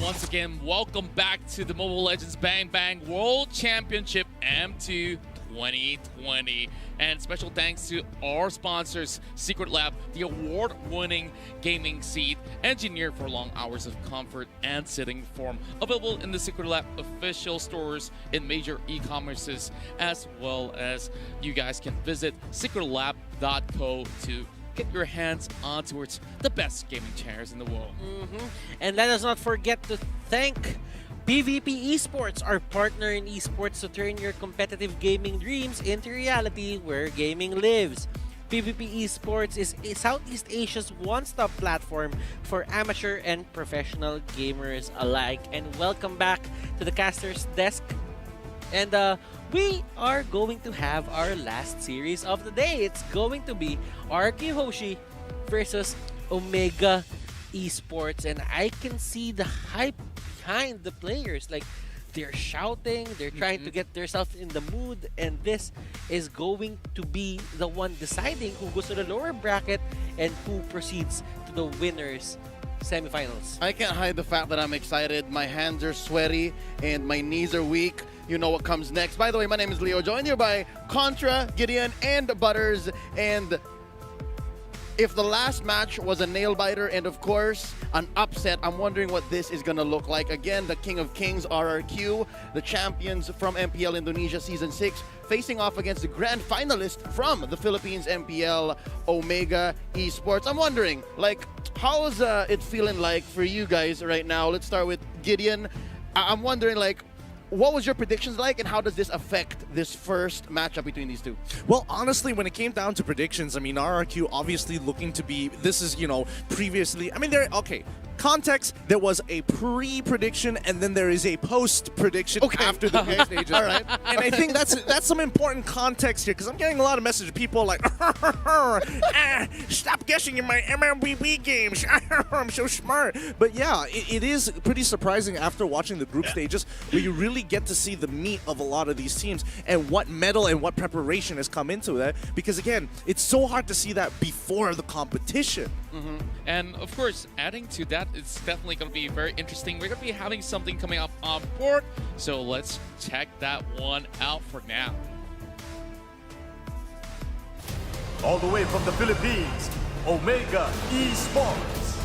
once again, welcome back to the Mobile Legends Bang Bang World Championship M2 2020. And special thanks to our sponsors, Secret Lab, the award-winning gaming seat, engineered for long hours of comfort and sitting form. Available in the Secret Lab official stores in major e-commerces, as well as you guys can visit secretlab.co to get your hands on towards the best gaming chairs in the world. And let us not forget to thank PvP Esports, our partner in esports to turn your competitive gaming dreams into reality where gaming lives. PvP Esports is Southeast Asia's one-stop platform for amateur and professional gamers alike. And welcome back to the caster's desk. And we are going to have our last series of the day. It's going to be RRQ Hoshi versus Omega Esports. And I can see the hype behind the players. Like, they're shouting, they're trying to get themselves in the mood. And this is going to be the one deciding who goes to the lower bracket and who proceeds to the winners semifinals. I can't hide the fact that I'm excited. My hands are sweaty and my knees are weak. You know what comes next. By the way, my name is Leo, joined here by Contra, Gideon, and Butters. And if the last match was a nail-biter and, of course, an upset, I'm wondering what this is going to look like. Again, the King of Kings, RRQ, the champions from MPL Indonesia Season 6, facing off against the grand finalist from the Philippines MPL, Omega Esports. I'm wondering, like, how's it feeling like for you guys right now? Let's start with Gideon. I'm wondering, like, what was your predictions like, and how does this affect this first matchup between these two? Well, honestly, when it came down to predictions, I mean, RRQ obviously looking to be, this is, you know, previously, I mean, okay, context, there was a pre-prediction and then there is a post-prediction after the group stages. All right. And I think that's some important context here, because I'm getting a lot of messages of people like, stop guessing in my MLBB games. I'm so smart. But yeah, it is pretty surprising after watching the group stages where you really get to see the meat of a lot of these teams and what mettle and what preparation has come into that, because again, it's so hard to see that before the competition. And of course, adding to that, it's definitely going to be very interesting. We're going to be having something coming up on board, so let's check that one out for now. All the way from the Philippines, Omega Esports.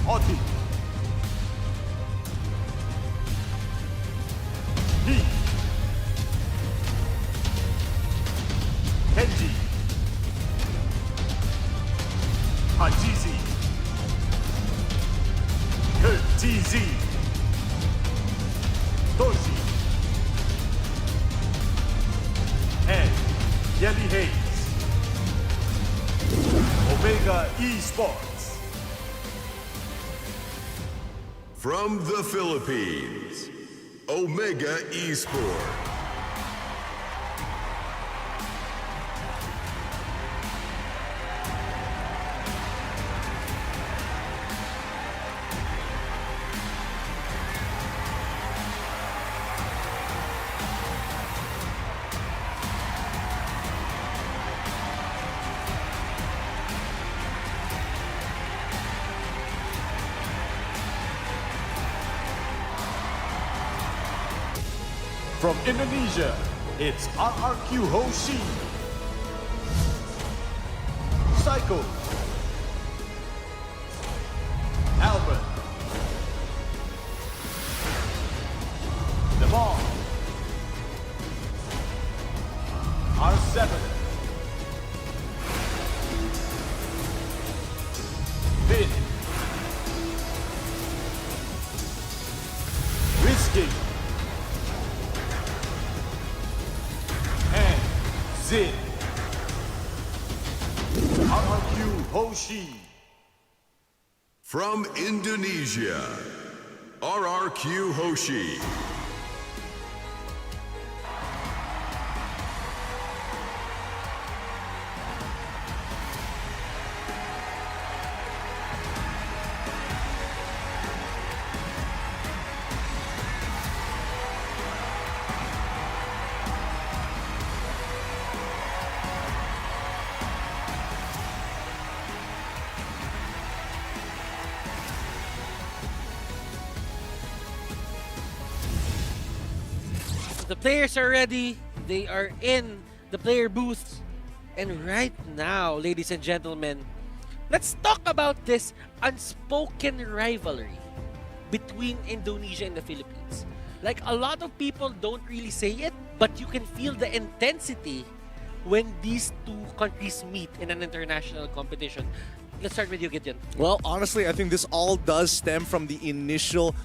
Oti. He. Kenji. Hajizi. Kurt TZ. Toshi. And Yelly Haze. Omega Esports. From the Philippines, Omega Esports. From Indonesia, it's RRQ Hoshi. Psycho. Albert. Devon. R7. Vin. Risky. And Zin. RRQ Hoshi. From Indonesia, RRQ Hoshi. The players are ready. They are in the player booths. And right now, ladies and gentlemen, let's talk about this unspoken rivalry between Indonesia and the Philippines. Like, a lot of people don't really say it, but you can feel the intensity when these two countries meet in an international competition. Let's start with you, Gideon. Well, honestly, I think this all does stem from the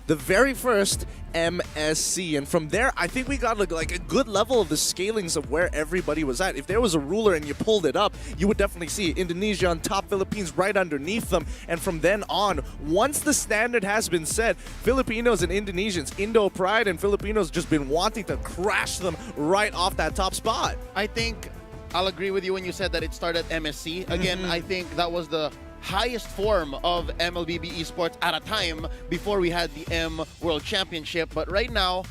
very first MSC. And from there, I think we got like a good level of the scalings of where everybody was at. If there was a ruler and you pulled it up, you would definitely see Indonesia on top, Philippines right underneath them. And from then on, once the standard has been set, Filipinos and Indonesians, Indo pride and Filipinos just been wanting to crash them right off that top spot. I think I'll agree with you when you said that it started MSC. Again, I think that was the highest form of MLBB esports at a time before we had the M World Championship. But right now,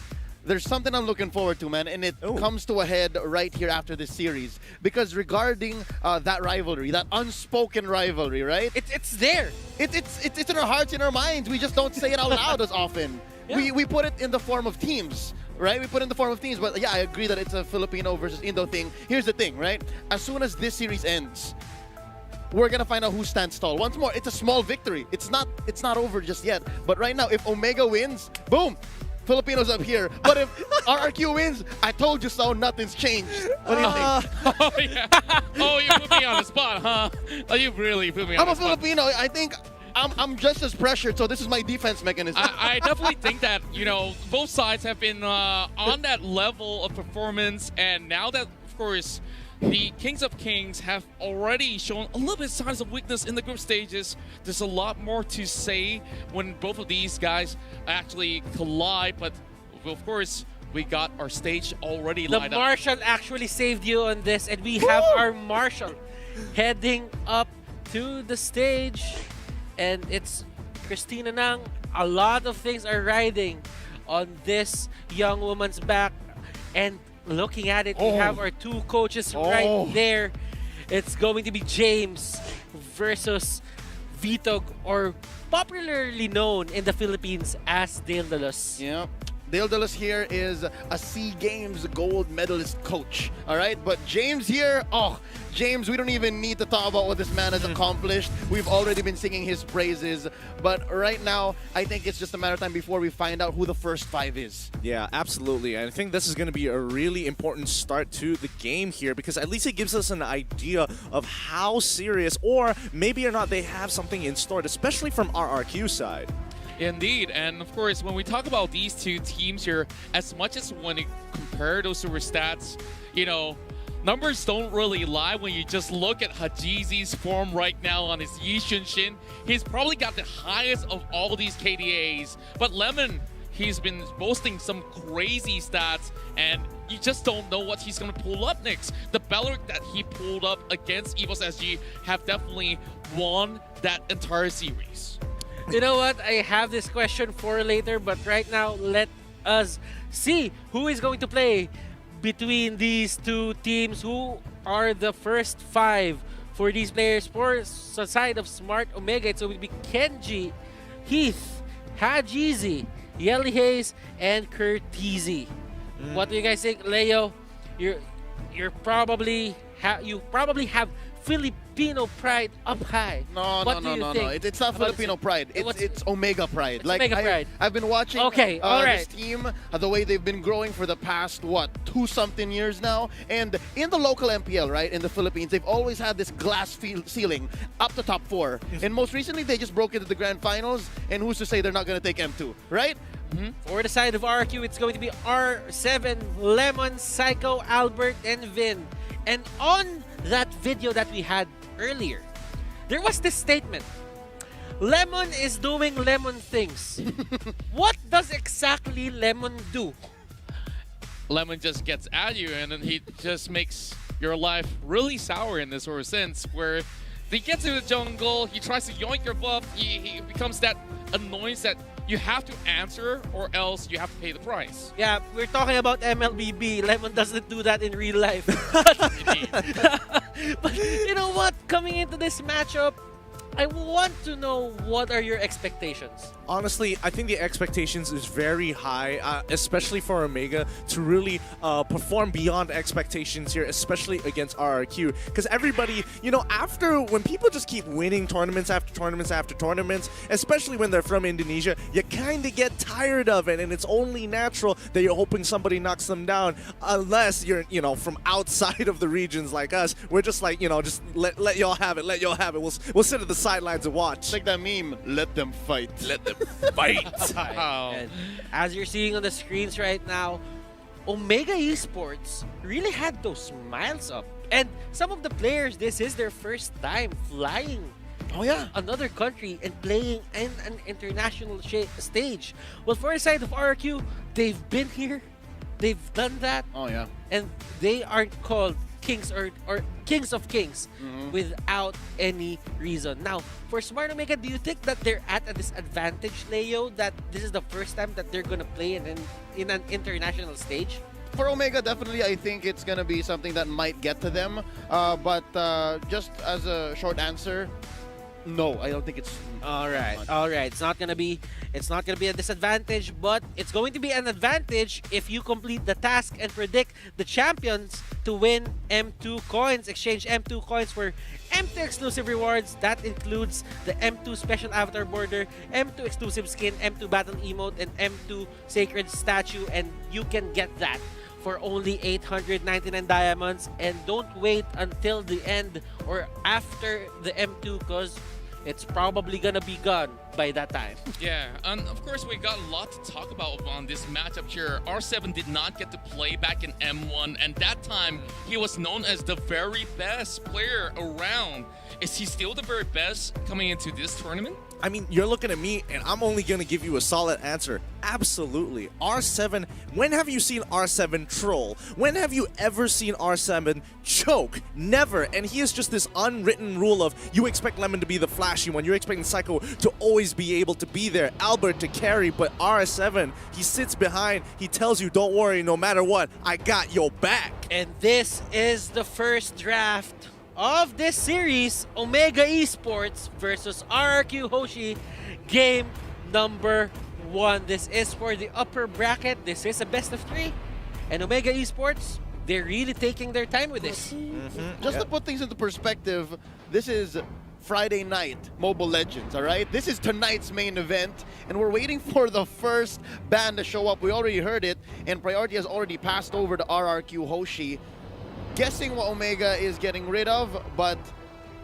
there's something I'm looking forward to, man, and it comes to a head right here after this series. Because regarding that rivalry, that unspoken rivalry, right? It's there. It's in our hearts, in our minds. We just don't say it out loud as often. Yeah. We put it in the form of teams. Right? We put it in the form of teams, but yeah, I agree that it's a Filipino versus Indo thing. Here's the thing, right? As soon as this series ends, we're gonna find out who stands tall. Once more, it's a small victory. It's not over just yet. But right now, if Omega wins, boom, Filipinos up here. But if RRQ wins, I told you so. Nothing's changed. What do you think? Oh, yeah. Oh, you put me on the spot, huh? Oh, you really put me on I'm the a spot. Filipino. I think I'm just as pressured, so this is my defense mechanism. I definitely think that, both sides have been on that level of performance, and now that, of course, the Kings of Kings have already shown a little bit signs of weakness in the group stages, there's a lot more to say when both of these guys actually collide, but of course, we got our stage already The lined up. Marshal actually saved you on this, and we have our Marshal heading up to the stage. And it's Christina Nang. A lot of things are riding on this young woman's back. And looking at it, we have our two coaches right there. It's going to be James versus Vitog, or popularly known in the Philippines as Dale Dalos. Yeah. Dale Dalos here is a SEA Games gold medalist coach, all right? But James here, James, we don't even need to talk about what this man has accomplished. We've already been singing his praises. But right now, I think it's just a matter of time before we find out who the first five is. Yeah, absolutely. And I think this is going to be a really important start to the game here, because at least it gives us an idea of how serious, or maybe or not, they have something in store, especially from RRQ side. Indeed, and of course, when we talk about these two teams here, as much as when you compare those super stats, numbers don't really lie when you just look at Hajizi's form right now on his Yishun Shin. He's probably got the highest of all these KDAs, but Lemon, he's been boasting some crazy stats, and you just don't know what he's going to pull up next. The Beleric that he pulled up against EVOS SG have definitely won that entire series. You know what? I have this question for later, but right now, let us see who is going to play between these two teams. Who are the first five for these players? For the side of Smart Omega, it will be Kenji, Heath, Hajizi, Yelly Haze, and Curtizi. What do you guys think, Leo? You probably have Filipino pride up high. No. It's not Filipino pride. It's Omega pride. Omega pride. I've been watching this team, the way they've been growing for the past, 2-something years now. And in the local MPL, right, in the Philippines, they've always had this glass ceiling up the top 4. And most recently, they just broke into the grand finals. And who's to say they're not going to take M2, right? For the side of RQ, it's going to be R7, Lemon, Psycho, Albert, and Vin. And on that video that we had earlier, there was this statement: Lemon is doing lemon things. What does exactly Lemon do? Lemon just gets at you, and then he just makes your life really sour in this sort of sense, where he gets in the jungle, he tries to yoink your buff, he becomes that annoyance that you have to answer or else you have to pay the price. Yeah, we're talking about MLBB. Lemon doesn't do that in real life. Indeed. But you know what? Coming into this matchup, I want to know, what are your expectations? Honestly, I think the expectations is very high, especially for Omega to really perform beyond expectations here, especially against RRQ. Because everybody, you know, after when people just keep winning tournaments after tournaments after tournaments, especially when they're from Indonesia, you kind of get tired of it, and it's only natural that you're hoping somebody knocks them down. Unless you're, you know, from outside of the regions like us, we're just like, you know, just let y'all have it, let y'all have it. We'll sit at the sidelines and watch. It's like that meme, let them fight. Let them fight. And as you're seeing on the screens right now, Omega Esports really had those smiles up. And some of the players, this is their first time flying Oh yeah. another country and playing in an international stage. Well, for the side of RRQ, they've been here, they've done that, Oh yeah. and they aren't called kings or kings of kings without any reason. Now, for Smart Omega, do you think that they're at a disadvantage, Leo, that this is the first time that they're gonna play in an international stage? For Omega, definitely, I think it's gonna be something that might get to them. But just as a short answer, no, I don't think it's. All right. It's not gonna be a disadvantage, but it's going to be an advantage if you complete the task and predict the champions to win M2 coins. Exchange M2 coins for M2 exclusive rewards. That includes the M2 special avatar border, M2 exclusive skin, M2 battle emote, and M2 sacred statue, and you can get that for only 899 diamonds. And don't wait until the end or after the M2, because it's probably gonna be gone by that time. Yeah, and of course we got a lot to talk about on this matchup here. R7 did not get to play back in M1, and that time he was known as the very best player around. Is he still the very best coming into this tournament? I mean, you're looking at me, and I'm only going to give you a solid answer. Absolutely. R7, when have you seen R7 troll? When have you ever seen R7 choke? Never. And he is just this unwritten rule of, you expect Lemon to be the flashy one. You're expecting Psycho to always be able to be there. Albert to carry, but R7, he sits behind. He tells you, don't worry, no matter what, I got your back. And this is the first draft of this series, Omega Esports versus RRQ Hoshi, game number 1. This is for the upper bracket. This is a best of 3. And Omega Esports, they're really taking their time with this. Just to put things into perspective, this is Friday night Mobile Legends, all right? This is tonight's main event, and we're waiting for the first band to show up. We already heard it, and priority has already passed over to RRQ Hoshi. Guessing what Omega is getting rid of, but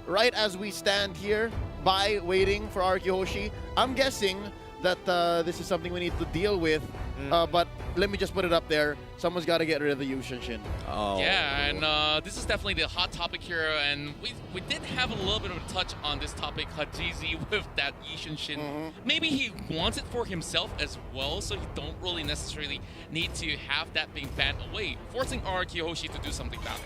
right as we stand here by waiting for RRQ Hoshi, I'm guessing that this is something we need to deal with. But let me just put it up there. Someone's got to get rid of the Yushin Shin. Oh. Yeah, and this is definitely the hot topic here, and we did have a little bit of a touch on this topic, Hajizi, with that Yishin Shin. Maybe he wants it for himself as well, so he don't really necessarily need to have that being banned away, forcing RRQ Hoshi to do something about it.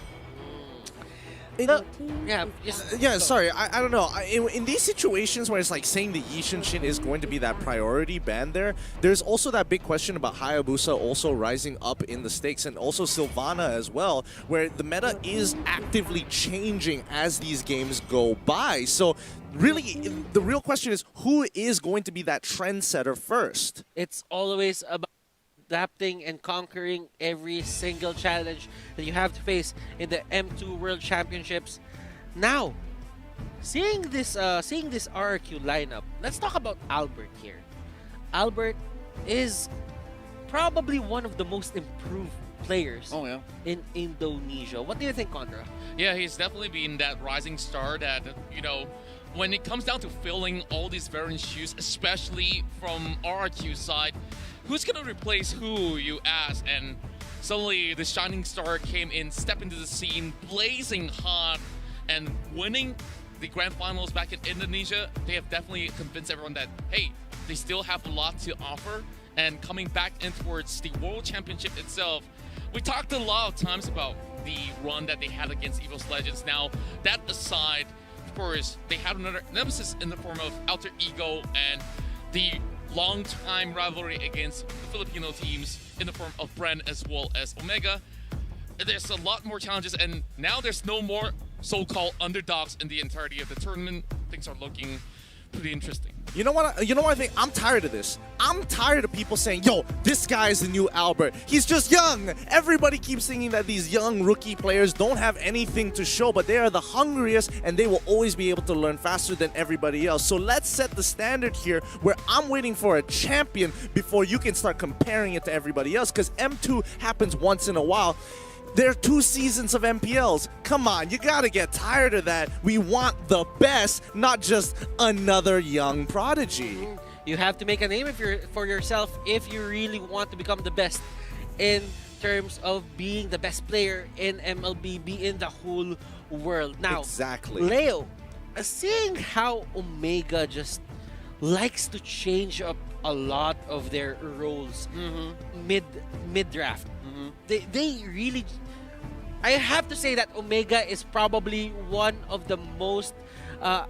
Yeah, sorry, I don't know. In these situations where it's like saying the Yishin Shin is going to be that priority band there's also that big question about Hayabusa also rising up in the stakes, and also Sylvana as well, where the meta is actively changing as these games go by. So really, the real question is, who is going to be that trendsetter first? It's always about adapting and conquering every single challenge that you have to face in the M2 World Championships. Now, seeing this RRQ lineup, let's talk about Albert here. Albert is probably one of the most improved players in Indonesia. What do you think, Contra? Yeah, he's definitely been that rising star that, you know, when it comes down to filling all these veteran shoes, especially from RRQ's side, who's going to replace who, you ask? And suddenly the shining star came in, stepped into the scene, blazing hot, and winning the grand finals back in Indonesia. They have definitely convinced everyone that, hey, they still have a lot to offer. And coming back in towards the World Championship itself, we talked a lot of times about the run that they had against EVOS Legends. Now, that aside, of course, they had another nemesis in the form of Alter Ego and the long-time rivalry against the Filipino teams in the form of Bren as well as Omega. There's a lot more challenges, and now there's no more so-called underdogs in the entirety of the tournament. things are looking pretty interesting. You know what? You know what I think? I'm tired of this. I'm tired of people saying, "Yo, this guy is the new Albert. He's just young." Everybody keeps thinking that these young rookie players don't have anything to show, but they are the hungriest, and they will always be able to learn faster than everybody else. So let's set the standard here, where I'm waiting for a champion before you can start comparing it to everybody else. Because M2 happens once in a while. There are 2 seasons of MPLs. Come on, you gotta get tired of that. We want the best, not just another young prodigy. You have to make a name for yourself if you really want to become the best in terms of being the best player in MLBB in the whole world. Now, Exactly. Leo, seeing how Omega just likes to change up a lot of their roles mid draft. They really, I have to say that Omega is probably one of the most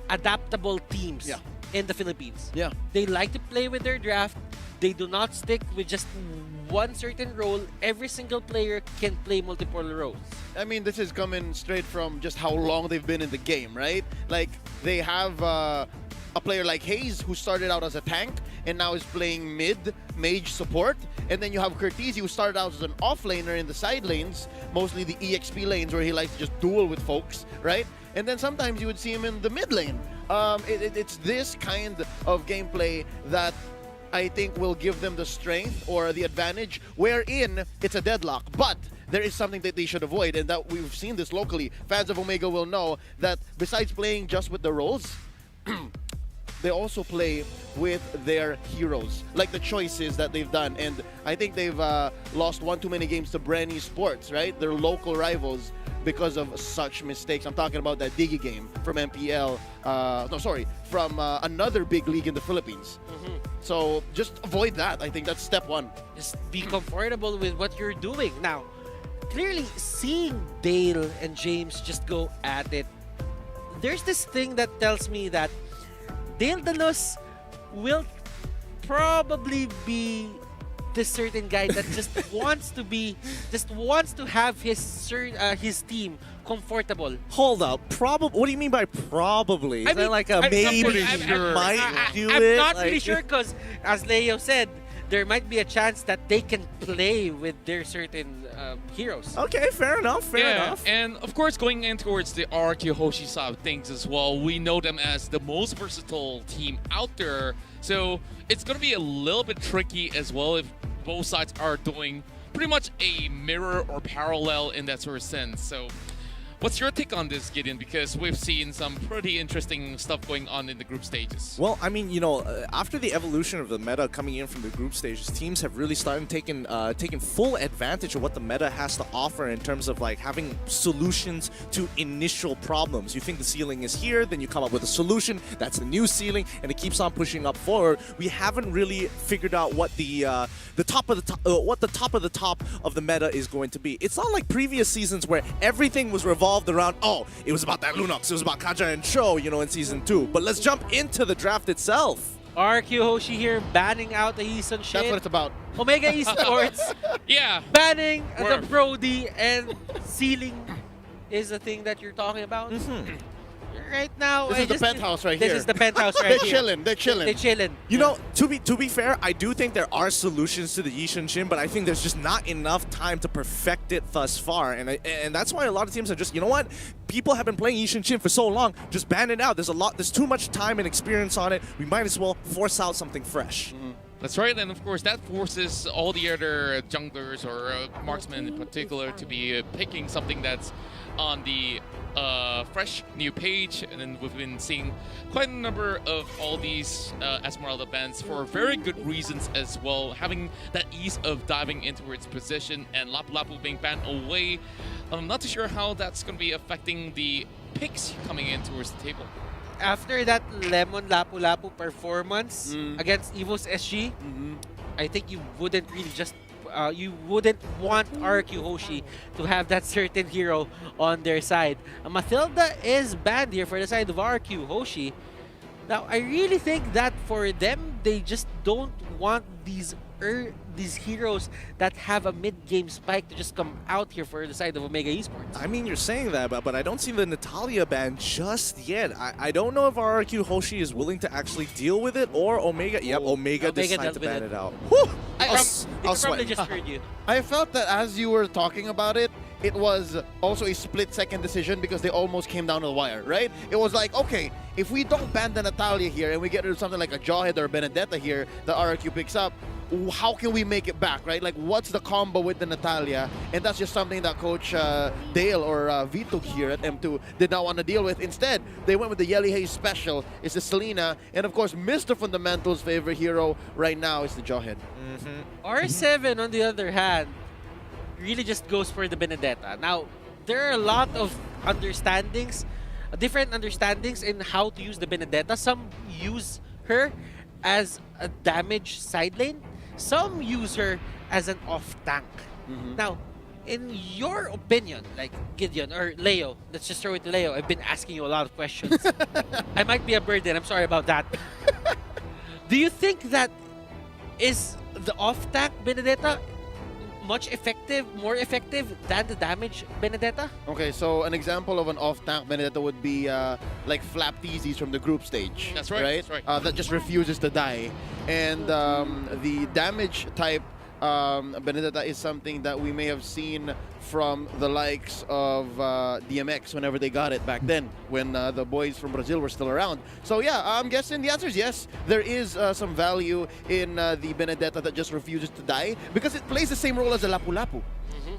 adaptable teams in the Philippines. Yeah. They like to play with their draft. They do not stick with just one certain role. Every single player can play multiple roles. I mean, this is coming straight from just how long they've been in the game, right? Like, they have a player like Haze, who started out as a tank and now is playing mid, mage support. And then you have Curtisi, who started out as an offlaner in the side lanes, mostly the EXP lanes where he likes to just duel with folks, right? And then sometimes you would see him in the mid lane. It's this kind of gameplay that I think will give them the strength or the advantage, wherein it's a deadlock. But there is something that they should avoid, and that we've seen this locally. Fans of Omega will know that besides playing just with the roles, they also play with their heroes, like the choices that they've done. And I think they've lost one too many games to Branny Sports, right? Their local rivals, because of such mistakes. I'm talking about that Diggy game from MPL. From another big league in the Philippines. So just avoid that. I think that's step one. Just be comfortable with what you're doing. Now, clearly seeing Dale and James just go at it, there's this thing that tells me that Dale Dalos will probably be this certain guy that just wants to have his team comfortable. Hold up, probably. What do you mean by probably? Is that like a maybe might do I'm it? not Like- really sure, because as Leo said, there might be a chance that they can play with their certain heroes. Okay, fair enough. Fair enough. And of course, going in towards the RRQ Hoshi side of things as well, we know them as the most versatile team out there. So it's going to be a little bit tricky as well if both sides are doing pretty much a mirror or parallel in that sort of sense. So what's your take on this, Gideon? Because we've seen some pretty interesting stuff going on in the group stages. Well, I mean, after the evolution of the meta coming in from the group stages, teams have really started taking full advantage of what the meta has to offer in terms of like having solutions to initial problems. You think the ceiling is here, then you come up with a solution. That's the new ceiling, and it keeps on pushing up forward. We haven't really figured out what the top of the top of the meta is going to be. It's not like previous seasons where everything was revolved around, it was about that Lunox, it was about Kaja and Cho, in Season 2. But let's jump into the draft itself. RQ Hoshi here banning out the Eason shit. That's what it's about. Omega Esports Yeah. banning the Word. Brody, and ceiling is the thing that you're talking about. Right now, This is the penthouse right here. This is the penthouse right They're here. chilling. They're chilling. They're chilling. To be fair, I do think there are solutions to the Yishin Shin, but I think there's just not enough time to perfect it thus far, and that's why a lot of teams are just, people have been playing Yishin Shin for so long, just ban it out. There's too much time and experience on it. We might as well force out something fresh. That's right, and of course that forces all the other junglers or marksmen in particular to be picking something that's on the fresh new page, and then we've been seeing quite a number of all these Esmeralda bans for very good reasons as well, having that ease of diving into its position, and Lapu Lapu being banned away. I'm not too sure how that's going to be affecting the picks coming in towards the table. After that Lemon Lapu Lapu performance against Evo's SG, I think you wouldn't really just you wouldn't want RQ Hoshi to have that certain hero on their side. Mathilda is banned here for the side of RQ Hoshi. Now, I really think that for them they just don't want these heroes that have a mid-game spike to just come out here for the side of Omega Esports. I mean, you're saying that, but I don't see the Natalia ban just yet. I don't know if RRQ Hoshi is willing to actually deal with it, or Omega. Yep, Omega decided to ban it out. Whew! They I'll probably sweat. just heard you. I felt that as you were talking about it, it was also a split-second decision because they almost came down to the wire, right? It was like, okay, if we don't ban the Natalia here and we get rid of something like a Jawhead or a Benedetta here, the RRQ picks up, how can we make it back, right? Like, what's the combo with the Natalia? And that's just something that Coach Dale or Vito here at M2 did not want to deal with. Instead, they went with the Yelly Haze special. It's the Selena. And, of course, Mr. Fundamental's favorite hero right now is the Jawhead. R7, on the other hand, really just goes for the Benedetta. Now, there are a lot of different understandings in how to use the Benedetta. Some use her as a damage side lane. Some use her as an off tank. Now, in your opinion, like Gideon or Leo, let's just throw it to Leo. I've been asking you a lot of questions. I might be a burden. I'm sorry about that. Do you think that is the off tank Benedetta more effective than the damage Benedetta? Okay, so an example of an off-tank Benedetta would be like Flap Teasies from the group stage. That's right, Right? that's right. That just refuses to die. And the damage type Benedetta is something that we may have seen from the likes of DMX whenever they got it back then, when the boys from Brazil were still around. So yeah, I'm guessing the answer is yes. There is some value in the Benedetta that just refuses to die because it plays the same role as a Lapu Lapu.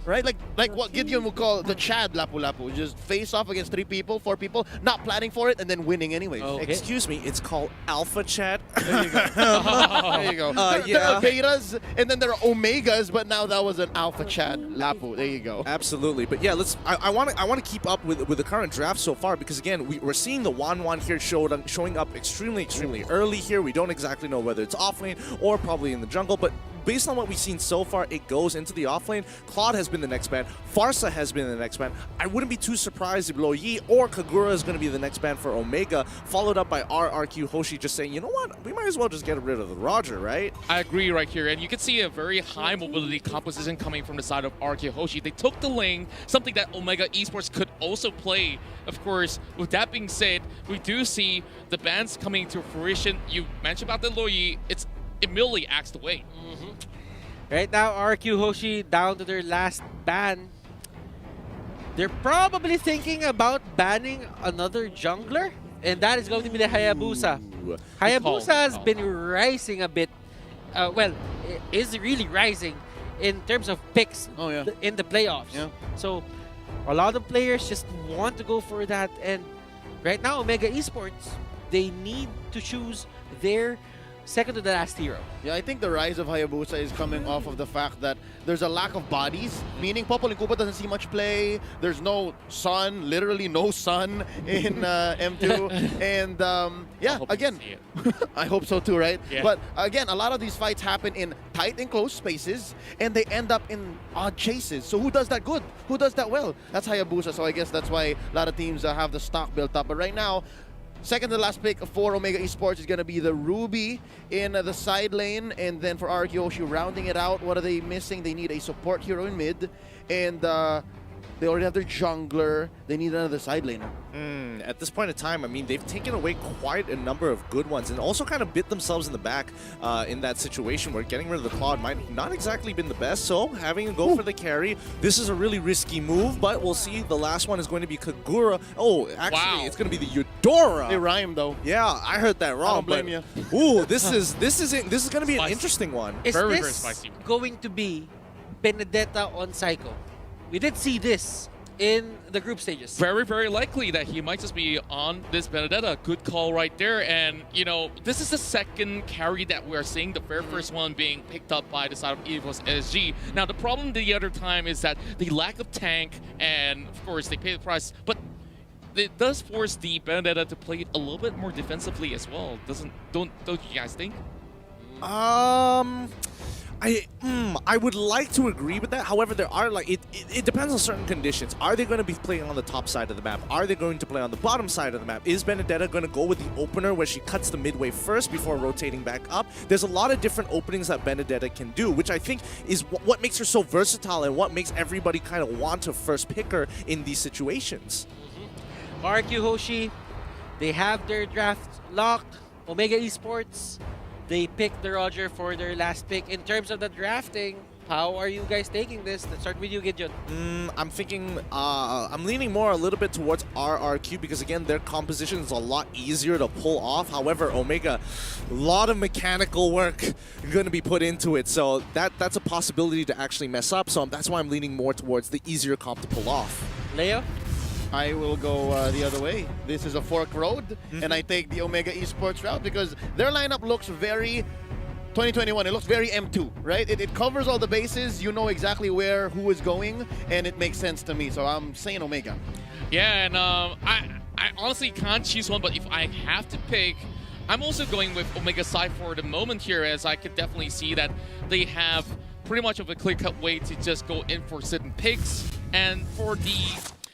Right? Like what Gideon would call the Chad Lapu Lapu. Just face off against 3 people, 4 people, not planning for it, and then winning anyways. Okay. Excuse me, it's called Alpha Chat. There you go. There you go. There are betas, and then there are omegas, but now that was an alpha Chad Lapu. There you go. Absolutely, but yeah, I want to keep up with the current draft so far because again, we're seeing the Wan here showing up extremely early here. We don't exactly know whether it's offlane or probably in the jungle, but based on what we've seen so far, it goes into the offlane. Claude has been the next ban. Farsa has been the next ban. I wouldn't be too surprised if Loyi or Kagura is going to be the next ban for Omega, followed up by RRQ Hoshi just saying, you know what, we might as well just get rid of the Roger, right? I agree right here, and you can see a very high mobility composition coming from the side of RRQ Hoshi. They took the lane, something that Omega Esports could also play. Of course, with that being said, we do see the bans coming to fruition. You mentioned about the Loyi, it's immediately axed away. Right now, RQ Hoshi down to their last ban. They're probably thinking about banning another jungler, and that is going to be the Hayabusa. Hayabusa has been rising a bit. Well, is really rising in terms of picks in the playoffs. Yeah. So, a lot of players just want to go for that, and right now, Omega Esports, they need to choose their second to the last hero. Yeah, I think the rise of Hayabusa is coming off of the fact that there's a lack of bodies, meaning Popol Incuba doesn't see much play. There's no sun, literally no sun in M2. And yeah, again, I hope so too, right? Yeah. But again, a lot of these fights happen in tight and close spaces, and they end up in odd chases. So who does that good? Who does that well? That's Hayabusa, so I guess that's why a lot of teams have the stock built up. But right now, second to the last pick for Omega Esports is going to be the Ruby in the side lane. And then for RRQ Hoshi rounding it out, what are they missing? They need a support hero in mid. And they already have their jungler. They need another side laner. At this point in time, I mean, they've taken away quite a number of good ones and also kind of bit themselves in the back in that situation where getting rid of the Claude might not exactly been the best. So having to go for the carry, this is a really risky move, but we'll see. The last one is going to be Kagura. Oh, actually, it's going to be the Eudora. They rhyme though. Yeah, I heard that wrong. I don't blame you. Ooh, this is going to be an interesting one. Is Very, very this spicy. going to be Benedetta on Psycho? We did see this in the group stages. Very, very likely that he might just be on this Benedetta. Good call right there. And, you know, this is the second carry that we're seeing, the very first one being picked up by the side of EVOS SG. Now, the problem the other time is that the lack of tank, and, of course, they pay the price, but it does force the Benedetta to play a little bit more defensively as well. Don't you guys think? I would like to agree with that. However, there are like it depends on certain conditions. Are they going to be playing on the top side of the map? Are they going to play on the bottom side of the map? Is Benedetta going to go with the opener where she cuts the midway first before rotating back up? There's a lot of different openings that Benedetta can do, which I think is what makes her so versatile and what makes everybody kind of want to first pick her in these situations. RRQ Hoshi, they have their draft locked. Omega Esports, they picked the Roger for their last pick. In terms of the drafting, how are you guys taking this? Let's start with you, Gideon. I'm thinking, I'm leaning more a little bit towards RRQ because again, their composition is a lot easier to pull off. However, Omega, a lot of mechanical work going to be put into it. So that's a possibility to actually mess up. So that's why I'm leaning more towards the easier comp to pull off. Leo? I will go the other way. This is a fork road, and I take the Omega Esports route because their lineup looks very 2021. It looks very M2, right? It covers all the bases. You know exactly where, who is going, and it makes sense to me. So I'm saying Omega. Yeah, and I honestly can't choose one, but if I have to pick, I'm also going with Omega side for the moment here, as I can definitely see that they have pretty much of a clear-cut way to just go in for certain picks, and for the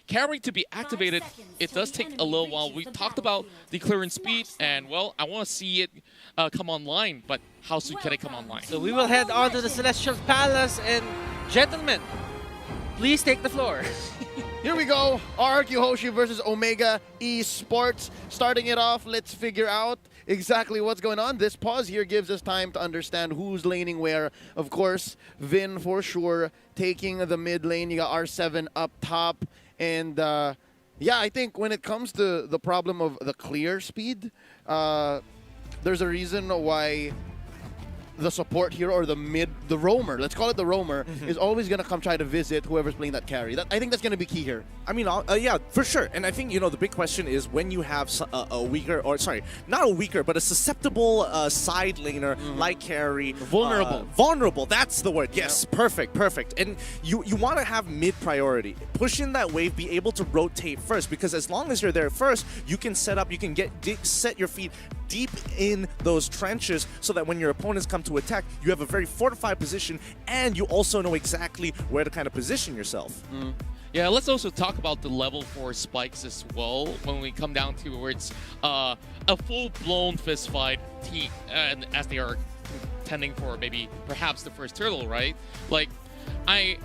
carry to be activated, it does take a little while. We talked about the clearance speed, and well, I want to see it come online, but how soon can it come online? So we will head on to the Celestial Palace, and gentlemen, please take the floor. Here we go. RRQ Hoshi versus Omega Esports. Starting it off, let's figure out exactly what's going on. This pause here gives us time to understand who's laning where. Of course, Vin for sure taking the mid lane. You got R7 up top. And yeah, I think when it comes to the problem of the clear speed, there's a reason why the support here, or the roamer, let's call it the roamer, is always going to come try to visit whoever's playing that carry. I think that's going to be key here. I mean, yeah, for sure. And I think, you know, the big question is when you have a weaker, or sorry, not a weaker, but a susceptible side laner like carry. Vulnerable. Vulnerable, that's the word. Yes, perfect. And you want to have mid priority. Push in that wave, be able to rotate first, because as long as you're there first, you can set up, you can set your feet deep in those trenches so that when your opponents come to attack, you have a very fortified position and you also know exactly where to kind of position yourself. Yeah, let's also talk about the level for spikes as well when we come down to where it's a full-blown fist fight team, and as they are contending for maybe perhaps the first turtle, right? Like, I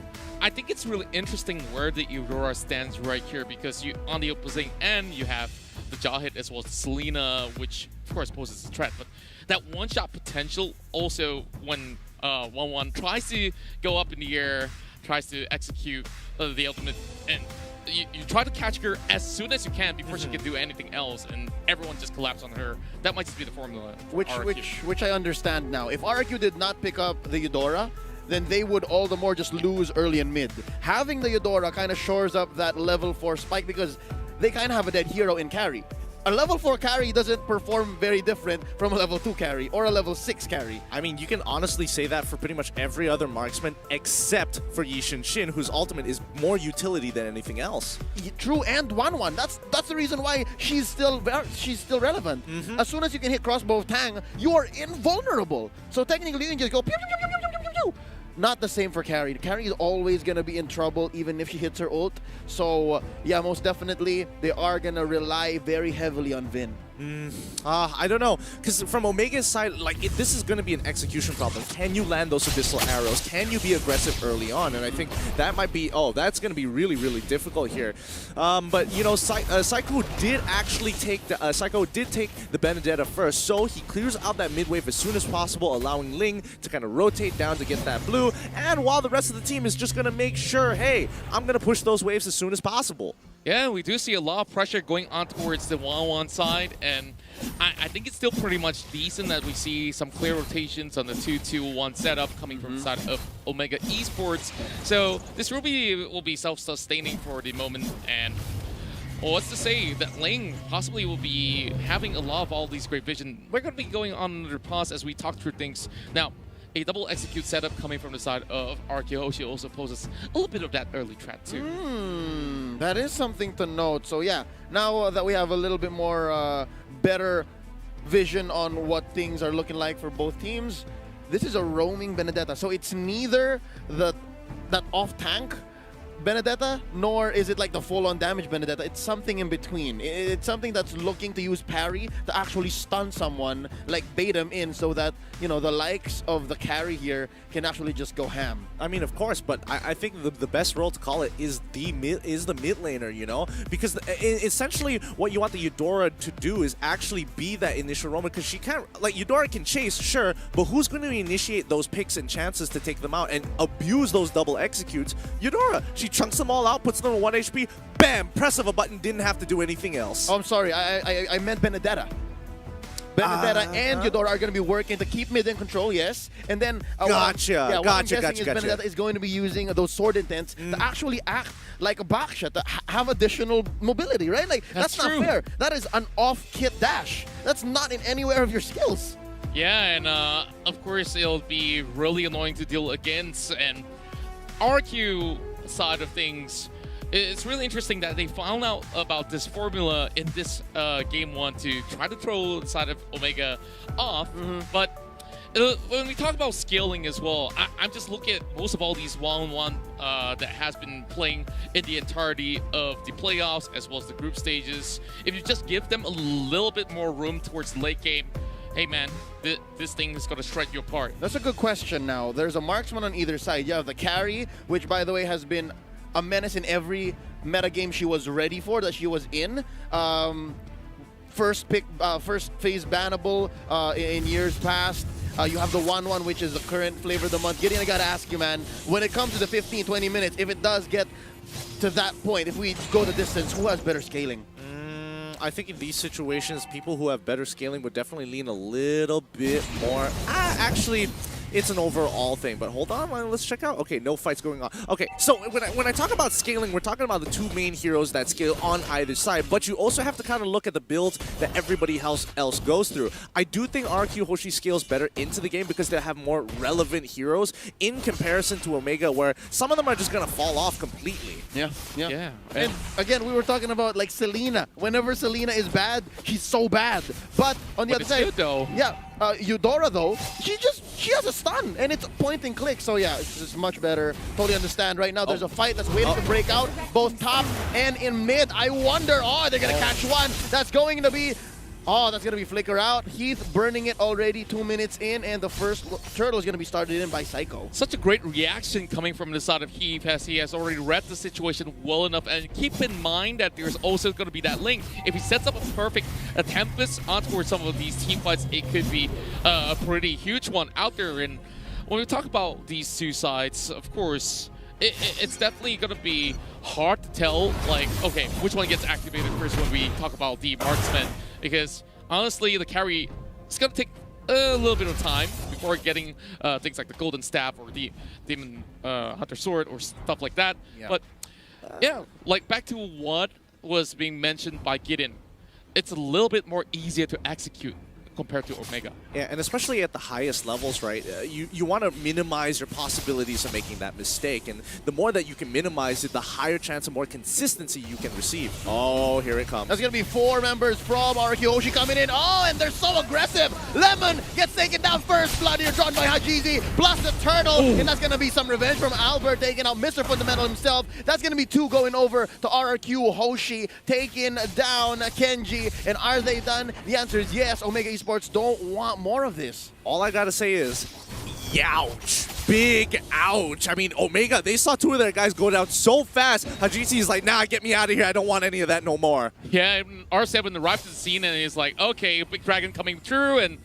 think it's really interesting where the Aurora stands right here, because you on the opposing end you have the jaw hit as well as Selena, which of course poses a threat, but that one-shot potential also when 1-1 tries to go up in the air, tries to execute the ultimate, and you try to catch her as soon as you can before she can do anything else, and everyone just collapses on her. That might just be the formula. Which I understand now. If RRQ did not pick up the Eudora, then they would all the more just lose early and mid. Having the Eudora kind of shores up that level 4 spike, because they kind of have a dead hero in carry. A level 4 carry doesn't perform very different from a level 2 carry or a level 6 carry. I mean, you can honestly say that for pretty much every other marksman except for Yi Shin, whose ultimate is more utility than anything else. True, and 1-1. That's the reason why she's still relevant. As soon as you can hit crossbow of Tang, you are invulnerable. So technically, you can just go pew, pew, pew, pew, pew, pew, pew. Not the same for carry. Carry is always going to be in trouble even if she hits her ult. So yeah, most definitely they are going to rely very heavily on Vin. I don't know, because from Omega's side, like this is going to be an execution problem. Can you land those abyssal arrows? Can you be aggressive early on? And I think that might be, that's going to be really, really difficult here. But you know, Psycho did actually take the Benedetta first, so he clears out that mid wave as soon as possible, allowing Ling to kind of rotate down to get that blue. And while the rest of the team is just going to make sure, hey, I'm going to push those waves as soon as possible. Yeah, we do see a lot of pressure going on towards the 1-1 side, and I think it's still pretty much decent that we see some clear rotations on the 2-2-1 setup coming from the side of Omega Esports. So this will be self-sustaining for the moment, and what's to say that Ling possibly will be having a lot of all these great vision. We're going to be going on another pause as we talk through things. Now, a double execute setup coming from the side of RRQ Hoshi also poses a little bit of that early threat too. That is something to note. So yeah, now that we have a little bit more better vision on what things are looking like for both teams, this is a roaming Benedetta. So it's neither that off-tank Benedetta, nor is it like the full-on damage Benedetta. It's something in between. It's something that's looking to use parry to actually stun someone, like bait them in, so that, you know, the likes of the carry here can actually just go ham. I mean, of course, but I think the best role to call it is the mid laner, you know, because essentially what you want the Eudora to do is actually be that initial roamer, because she can't, like, Eudora can chase, sure, but who's going to initiate those picks and chances to take them out and abuse those double executes? Eudora, she chunks them all out, puts them on 1 HP, bam, press of a button, didn't have to do anything else. Oh, I'm sorry, I meant Benedetta. Benedetta and Eudora are going to be working to keep mid in control, yes. And then what I'm guessing is Benedetta is going to be using those sword intents to actually act like a backshot, to have additional mobility, right? Like, that's not fair. That is an off-kit dash. That's not in anywhere of your skills. Yeah, and of course it'll be really annoying to deal against. And RRQ side of things, it's really interesting that they found out about this formula in this game 1 to try to throw the side of Omega off. But when we talk about scaling as well, I'm just looking at most of all these one-on-one that has been playing in the entirety of the playoffs as well as the group stages. If you just give them a little bit more room towards the late game, hey man, this thing is going to shred you apart. That's a good question now. There's a marksman on either side. You have the carry, which by the way has been a menace in every meta game she was ready for, that she was in. First phase bannable in years past. You have the 1-1, which is the current flavor of the month. Gideon, I gotta ask you, man, when it comes to the 15-20 minutes, if it does get to that point, if we go the distance, who has better scaling? I think in these situations, people who have better scaling would definitely lean a little bit more. Actually, it's an overall thing, but hold on, let's check out. Okay, no fights going on. Okay, so when I talk about scaling, we're talking about the two main heroes that scale on either side, but you also have to kind of look at the builds that everybody else goes through. I do think RRQ Hoshi scales better into the game because they have more relevant heroes in comparison to Omega, where some of them are just going to fall off completely. Yeah. And again, we were talking about like Selena. Whenever Selena is bad, she's so bad. But on the other side, good, though. Yeah, Eudora though, she has a stun and it's point and click. So yeah, it's just much better. Totally understand. Right now, there's a fight that's waiting to break out, both top and in mid. I wonder, they're gonna catch one. That's going to be. That's going to be flicker out. Heath burning it already 2 minutes in, and the first turtle is going to be started in by Psycho. Such a great reaction coming from the side of Heath, as he has already read the situation well enough. And keep in mind that there's also going to be that link. If he sets up a perfect Tempest onto some of these team fights, it could be a pretty huge one out there. And when we talk about these two sides, of course, it's definitely going to be hard to tell, like, okay, which one gets activated first when we talk about the marksman. Because honestly, the carry is going to take a little bit of time before getting things like the Golden Staff or the Demon Hunter Sword or stuff like that. Yeah. But yeah, like back to what was being mentioned by Gideon, it's a little bit more easier to execute compared to Omega. Yeah, and especially at the highest levels, right? You want to minimize your possibilities of making that mistake, and the more that you can minimize it, the higher chance of more consistency you can receive. Oh, here it comes. That's going to be 4 members from RRQ Hoshi coming in. And they're so aggressive. Lemon gets taken down first. Vladimir drawn by Hajizi, plus the turtle. And that's going to be some revenge from Albert, taking out Mr. Fundamental himself. That's going to be 2 going over to RRQ Hoshi, taking down Kenji. And are they done? The answer is yes. Omega Esports don't want more of this. All I gotta say is, youch. Big ouch. I mean, Omega, they saw 2 of their guys go down so fast. Hajizi's like, nah, get me out of here. I don't want any of that no more. Yeah, R7 arrived to the scene and he's like, okay, Big Dragon coming through. And,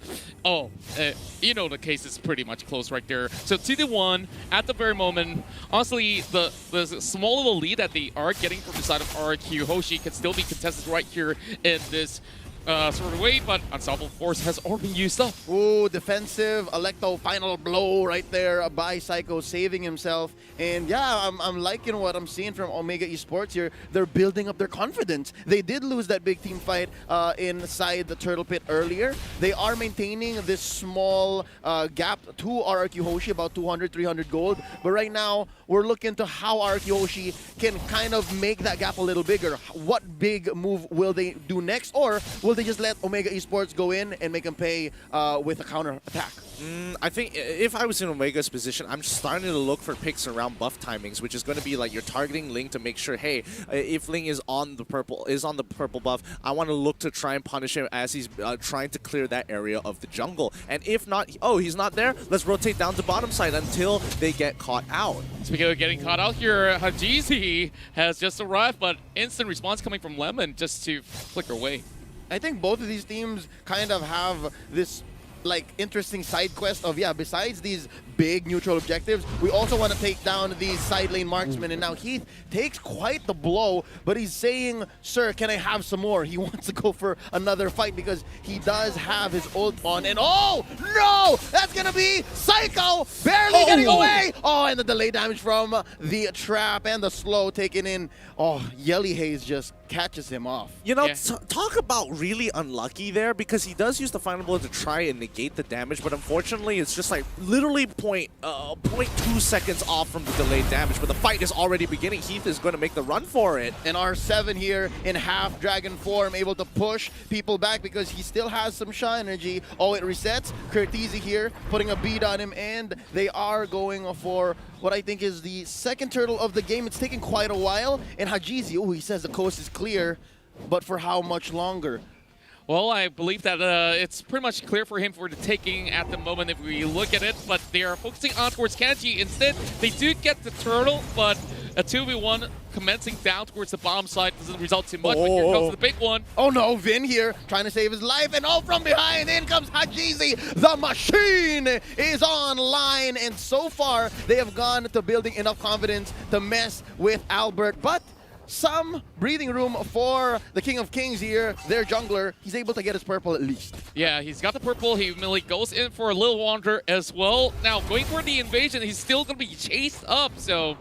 you know, the case is pretty much close right there. So 2-1 at the very moment. Honestly, the small little lead that they are getting from the side of RRQ Hoshi can still be contested right here in this sort of way, but Unstoppable Force has already been used up. Ooh, defensive Electo final blow right there by Psycho, saving himself. And yeah, I'm liking what I'm seeing from Omega Esports here. They're building up their confidence. They did lose that big team fight inside the Turtle Pit earlier. They are maintaining this small gap to RRQ Hoshi, about 200, 300 gold. But right now, we're looking to how RRQ Hoshi can kind of make that gap a little bigger. What big move will they do next? Or will will they just let Omega Esports go in and make them pay with a counter attack? I think if I was in Omega's position, I'm starting to look for picks around buff timings, which is going to be like you're targeting Ling to make sure, hey, if Ling is on the purple buff, I want to look to try and punish him as he's trying to clear that area of the jungle. And if not, oh, he's not there, let's rotate down to bottom side until they get caught out. Speaking of getting caught out here, Hajizi has just arrived, but instant response coming from Lemon just to flicker away. I think both of these teams kind of have this like interesting side quest of, yeah, besides these big neutral objectives, we also want to take down these side lane marksmen. And now Heath takes quite the blow, but he's saying, sir, can I have some more? He wants to go for another fight because he does have his ult on. And oh, no! That's going to be Psycho barely getting away! Oh, and the delay damage from the trap and the slow taken in. Oh, Yelly Haze just catches him off. You know, Yeah. talk about really unlucky there, because he does use the final blow to try and negate the damage, but unfortunately it's just like literally 0.2 seconds off from the delayed damage, but the fight is already beginning. Heath is going to make the run for it. And R7 here in half dragon form, able to push people back because he still has some Sha energy. Oh, it resets. Curtizi here putting a beat on him, and they are going for what I think is the second turtle of the game. It's taking quite a while, and Hajizi, oh, he says the coast is clear, but for how much longer? Well, I believe that it's pretty much clear for him for the taking at the moment if we look at it, but they are focusing on towards Kenji. Instead, they do get the turtle, but a 2v1 commencing down towards the bottom side doesn't result too much, but here comes the big one. Oh no, Vin here trying to save his life, and oh, from behind in comes Hajizi. The machine is online, and so far they have gone to building enough confidence to mess with Albert, but some breathing room for the King of Kings here, their jungler. He's able to get his purple at least. Yeah, he's got the purple. He immediately goes in for a little wander as well. Now, going for the invasion, he's still going to be chased up, so...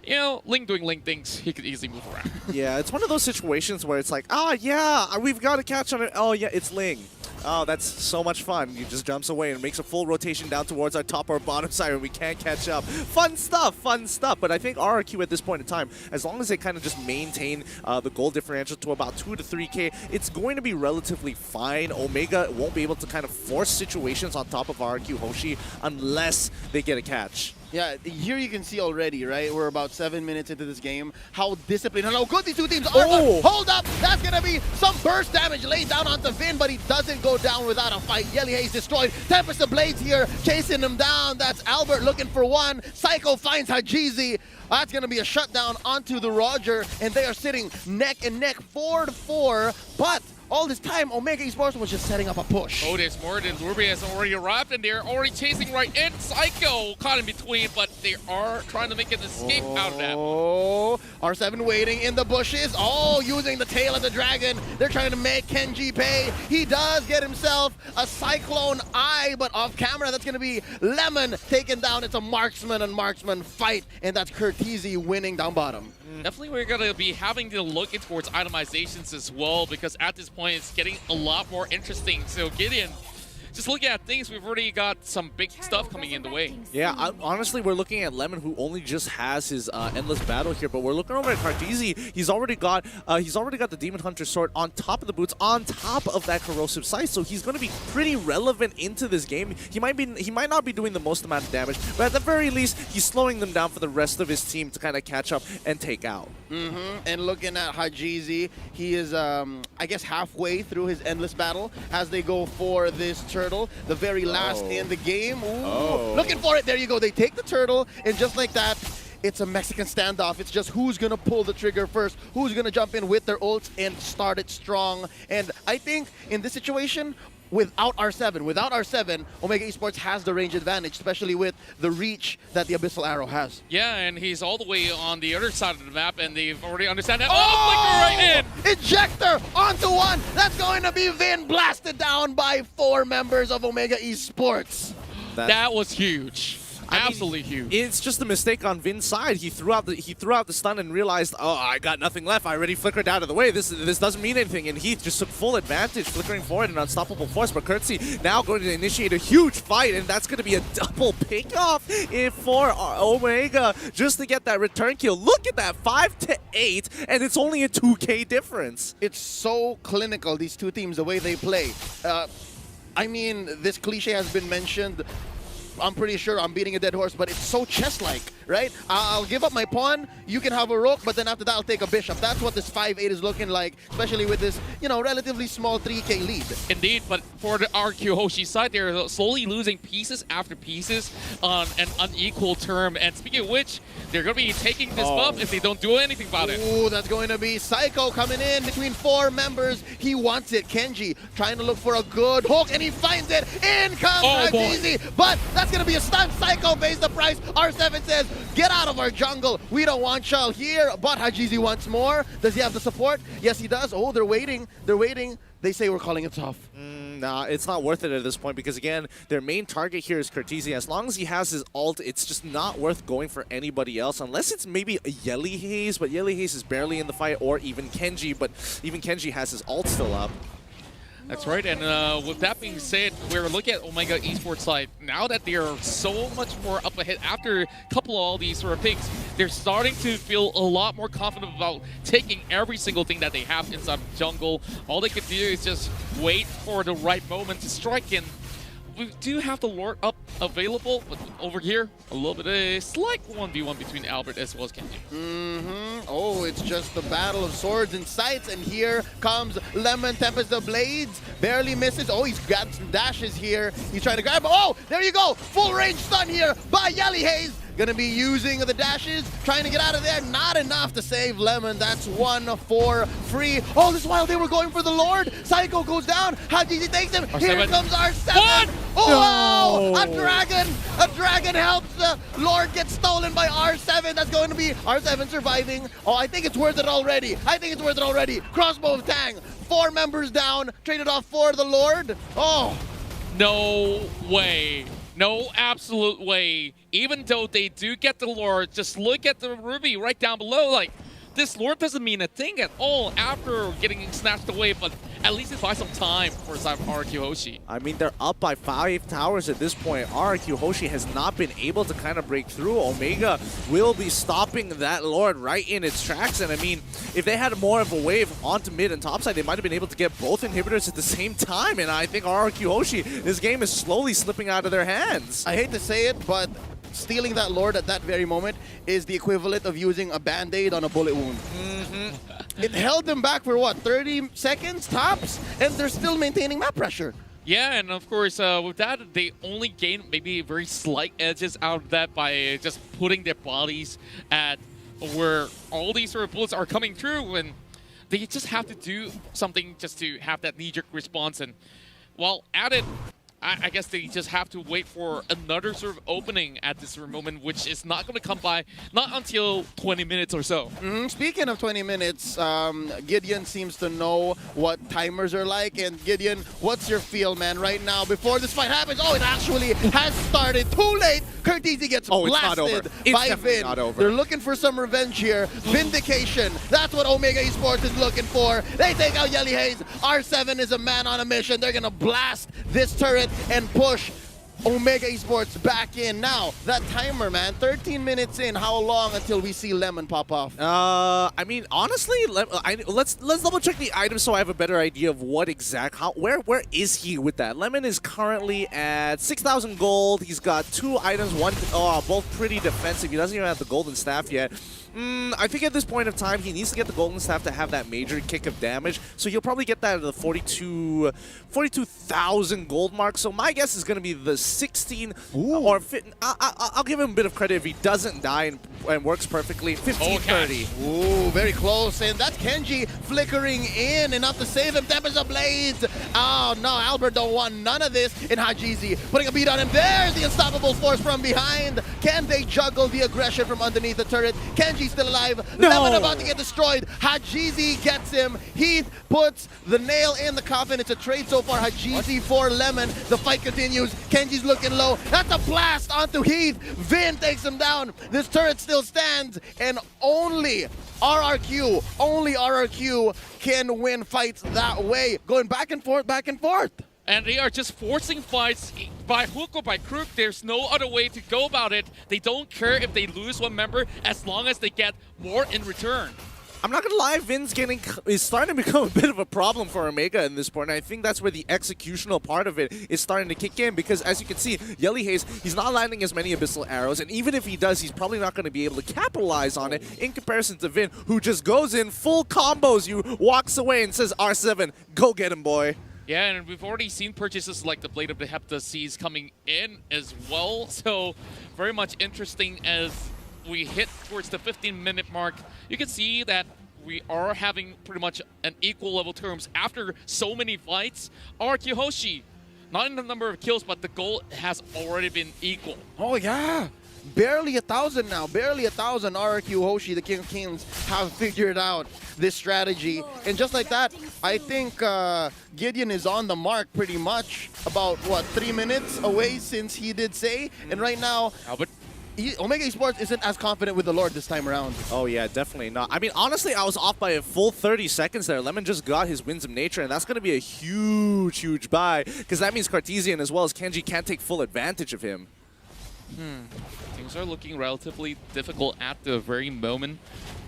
You know, Ling doing Ling things, he could easily move around. Yeah, it's one of those situations where it's like, yeah, we've got to catch on it. Oh, yeah, it's Ling. Oh, that's so much fun. He just jumps away and makes a full rotation down towards our top or bottom side, and we can't catch up. Fun stuff, fun stuff. But I think RRQ at this point in time, as long as they kind of just maintain the goal differential to about 2 to 3K, it's going to be relatively fine. Omega won't be able to kind of force situations on top of RRQ Hoshi unless they get a catch. Yeah, here you can see already, right? We're about 7 minutes into this game. How disciplined and how good these two teams are. Oh. Hold up! That's going to be some burst damage laid down onto Vin, but he doesn't go down without a fight. Yelly Haze destroyed. Tempest of Blades here, chasing him down. That's Albert looking for one. Psycho finds Hajizi. That's going to be a shutdown onto the Roger, and they are sitting neck and neck, 4-4. But all this time, Omega Esports was just setting up a push. Oh, there's more than Ruby has already arrived, and they're already chasing right in. Psycho caught in between, but they are trying to make an escape out of that. Oh, R7 waiting in the bushes. Oh, using the tail of the dragon. They're trying to make Kenji pay. He does get himself a Cyclone Eye, but off camera, that's going to be Lemon taken down. It's a marksman and marksman fight, and that's Curtizi winning down bottom. Definitely we're going to be having to look towards itemizations as well, because at this point it's getting a lot more interesting. So Gideon, just looking at things, we've already got some big stuff coming in the way. Yeah, honestly, we're looking at Lemon, who only just has his endless battle here, but we're looking over at Cardizi. He's already got the Demon Hunter sword on top of the boots, on top of that corrosive sight. So he's going to be pretty relevant into this game. He might not be doing the most amount of damage, but at the very least, he's slowing them down for the rest of his team to kind of catch up and take out. And looking at Hajizi, he is, I guess, halfway through his endless battle as they go for this turtle, the very last in the game. Ooh, looking for it. There you go. They take the turtle, and just like that, it's a Mexican standoff. It's just who's going to pull the trigger first, who's going to jump in with their ults and start it strong. And I think in this situation, without R7, Omega Esports has the range advantage, especially with the reach that the Abyssal Arrow has. Yeah, and he's all the way on the other side of the map, and they've already understand that. Oh, flicker right in! Ejector onto one. That's going to be Vin, blasted down by 4 members of Omega Esports. That was huge. Absolutely huge. It's just a mistake on Vin's side. He threw out the stun and realized, oh, I got nothing left. I already flickered out of the way. This doesn't mean anything. And Heath just took full advantage, flickering forward in an unstoppable force. But Curtsy now going to initiate a huge fight, and that's going to be a double pickoff for Omega just to get that return kill. Look at that, 5-8, and it's only a 2K difference. It's so clinical, these two teams, the way they play. I mean, this cliche has been mentioned. I'm pretty sure I'm beating a dead horse, but it's so chess-like, right? I'll give up my pawn, you can have a rook, but then after that I'll take a bishop. That's what this 5-8 is looking like, especially with this, you know, relatively small 3K lead. Indeed, but for the RRQ Hoshi side, they're slowly losing pieces after pieces on an unequal term. And speaking of which, they're going to be taking this buff if they don't do anything about it. Ooh, that's going to be Psycho coming in between 4 members. He wants it. Kenji trying to look for a good hook, and he finds it. In comes Hajizi, but that's going to be a stun. Psycho pays the price. R7 says, get out of our jungle. We don't want y'all here. But Hajizi wants more. Does he have the support? Yes, he does. Oh, they're waiting. They're waiting. They say we're calling it tough. Nah, it's not worth it at this point because, again, their main target here is Curtisi. As long as he has his ult, it's just not worth going for anybody else unless it's maybe a Yelly Haze, but Yelly Haze is barely in the fight, or even Kenji, but even Kenji has his ult still up. That's right, and with that being said, we're looking at Omega Esports side. Now that they are so much more up ahead after a couple of all these sort of picks, they're starting to feel a lot more confident about taking every single thing that they have inside the jungle. All they can do is just wait for the right moment to strike in. We do have the Lord up available, but over here, a little bit of a slight 1v1 between Albert as well as Kenji. Oh, it's just the battle of swords and sights, and here comes Lemon Tempest of Blades. Barely misses. Oh, he's got some dashes here. He's trying to grab. Oh, there you go. Full range stun here by Yelly Haze. Gonna be using the dashes, trying to get out of there. Not enough to save Lemon. That's 1 for free. Oh, this is while they were going for the Lord. Psycho goes down. Hajizi takes him. R7. Here comes R7. What? Oh, wow! A dragon helps the Lord get stolen by R7. That's going to be R7 surviving. Oh, I think it's worth it already. Crossbow of Tang. 4 members down. Traded off for the Lord. Oh. No way. No absolute way. Even though they do get the Lord, just look at the Ruby right down below. Like, this Lord doesn't mean a thing at all after getting snatched away, but at least it buys some time for RRQ Hoshi. I mean, they're up by 5 towers at this point. RRQ Hoshi has not been able to kind of break through. Omega will be stopping that Lord right in its tracks. And I mean, if they had more of a wave onto mid and topside, they might have been able to get both inhibitors at the same time. And I think RRQ Hoshi, this game is slowly slipping out of their hands. I hate to say it, but stealing that Lord at that very moment is the equivalent of using a Band-Aid on a bullet wound. It held them back for what, 30 seconds tops? And they're still maintaining map pressure. Yeah, and of course, with that, they only gain maybe very slight edges out of that by just putting their bodies at where all these sort of bullets are coming through, and they just have to do something just to have that knee-jerk response. And while at it, I guess they just have to wait for another sort of opening at this moment, which is not going to come by, not until 20 minutes or so. Speaking of 20 minutes, Gideon seems to know what timers are like. And Gideon, what's your feel, man, right now before this fight happens? Oh, it actually has started. Too late. Curtisi gets blasted by Vin. Not over. They're looking for some revenge here. Vindication. That's what Omega Esports is looking for. They take out Yelly Haze. R7 is a man on a mission. They're going to blast this turret and push Omega Esports back in. Now, that timer, man, 13 minutes in. How long until we see Lemon pop off? I mean, honestly, let's double check the items so I have a better idea of what where is he with that. Lemon is currently at 6,000 gold. He's got 2 items, both pretty defensive. He doesn't even have the golden staff yet. I think at this point of time, he needs to get the golden staff to have that major kick of damage. So he'll probably get that at the 42,000 gold mark. So my guess is going to be the 16 or fit. I'll give him a bit of credit if he doesn't die and and works perfectly. 15-30. Ooh, very close. And that's Kenji flickering in. Enough to save him. Tempers of Blades. Oh, no. Albert don't want none of this. And Hajizi putting a beat on him. There's the unstoppable force from behind. Can they juggle the aggression from underneath the turret? Kenji still alive. No. Lemon about to get destroyed. Hajizi gets him. Heath puts the nail in the coffin. It's a trade so far. Hajizi for Lemon. The fight continues. Kenji's looking low. That's a blast onto Heath. Vin takes him down. This turret still stands. And only RRQ can win fights that way. Going back and forth, back and forth. And they are just forcing fights by hook or by crook. There's no other way to go about it. They don't care if they lose one member as long as they get more in return. I'm not gonna lie, Vin's is starting to become a bit of a problem for Omega in this point, and I think that's where the executional part of it is starting to kick in, because as you can see, Yelly Haze, he's not landing as many Abyssal Arrows, and even if he does, he's probably not going to be able to capitalize on it in comparison to Vin, who just goes in, full combos you, walks away and says, R7, go get him, boy. Yeah, and we've already seen purchases like the Blade of the Heptaseas coming in as well, so very much interesting as we hit towards the 15-minute mark. You can see that we are having pretty much an equal level terms after so many fights. RRQ Hoshi, not in the number of kills, but the goal has already been equal. Oh, yeah. Barely 1,000 now. Barely 1,000. RRQ Hoshi, the King of Kings, have figured out this strategy. And just like that, I think Gideon is on the mark pretty much. About, what, 3 minutes away since he did say. And right now, Albert. Omega Esports isn't as confident with the Lord this time around. Oh yeah, definitely not. I mean, honestly, I was off by a full 30 seconds there. Lemon just got his Winds of Nature, and that's going to be a huge, huge buy, because that means Cartesian as well as Kenji can't take full advantage of him. Things are looking relatively difficult at the very moment.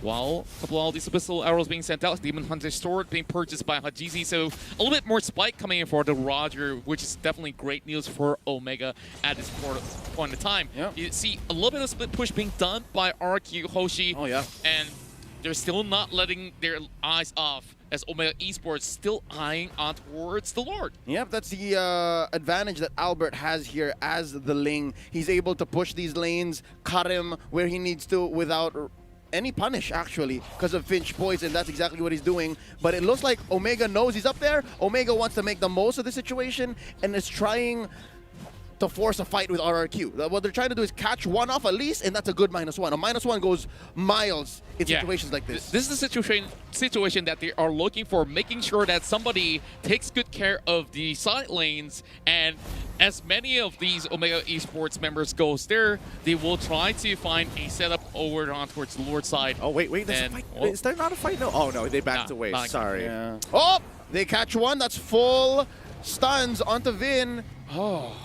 While a couple of all these Abyssal Arrows being sent out, Demon Hunter's Sword being purchased by Hajizi, so a little bit more spike coming in for the Roger, which is definitely great news for Omega at this point in time. Yeah. You see a little bit of split push being done by RRQ Hoshi, Oh, yeah. and they're still not letting their eyes off as Omega Esports still eyeing on towards the Lord. Yep, that's the advantage that Albert has here as the Ling. He's able to push these lanes, cut him where he needs to without any punish, actually, because of Finch Poison. That's exactly what he's doing. But it looks like Omega knows he's up there. Omega wants to make the most of the situation and is trying to force a fight with RRQ. What they're trying to do is catch one off at least, and that's a good -1. A -1 goes miles in situations like this. This is the situation that they are looking for, making sure that somebody takes good care of the side lanes, and as many of these Omega Esports members goes there, they will try to find a setup over on towards the Lord side. Oh, wait, there's a fight. Is there not a fight? No. Oh, no, they backed away. Sorry. Yeah. Oh, they catch one. That's full stuns onto Vin. Oh.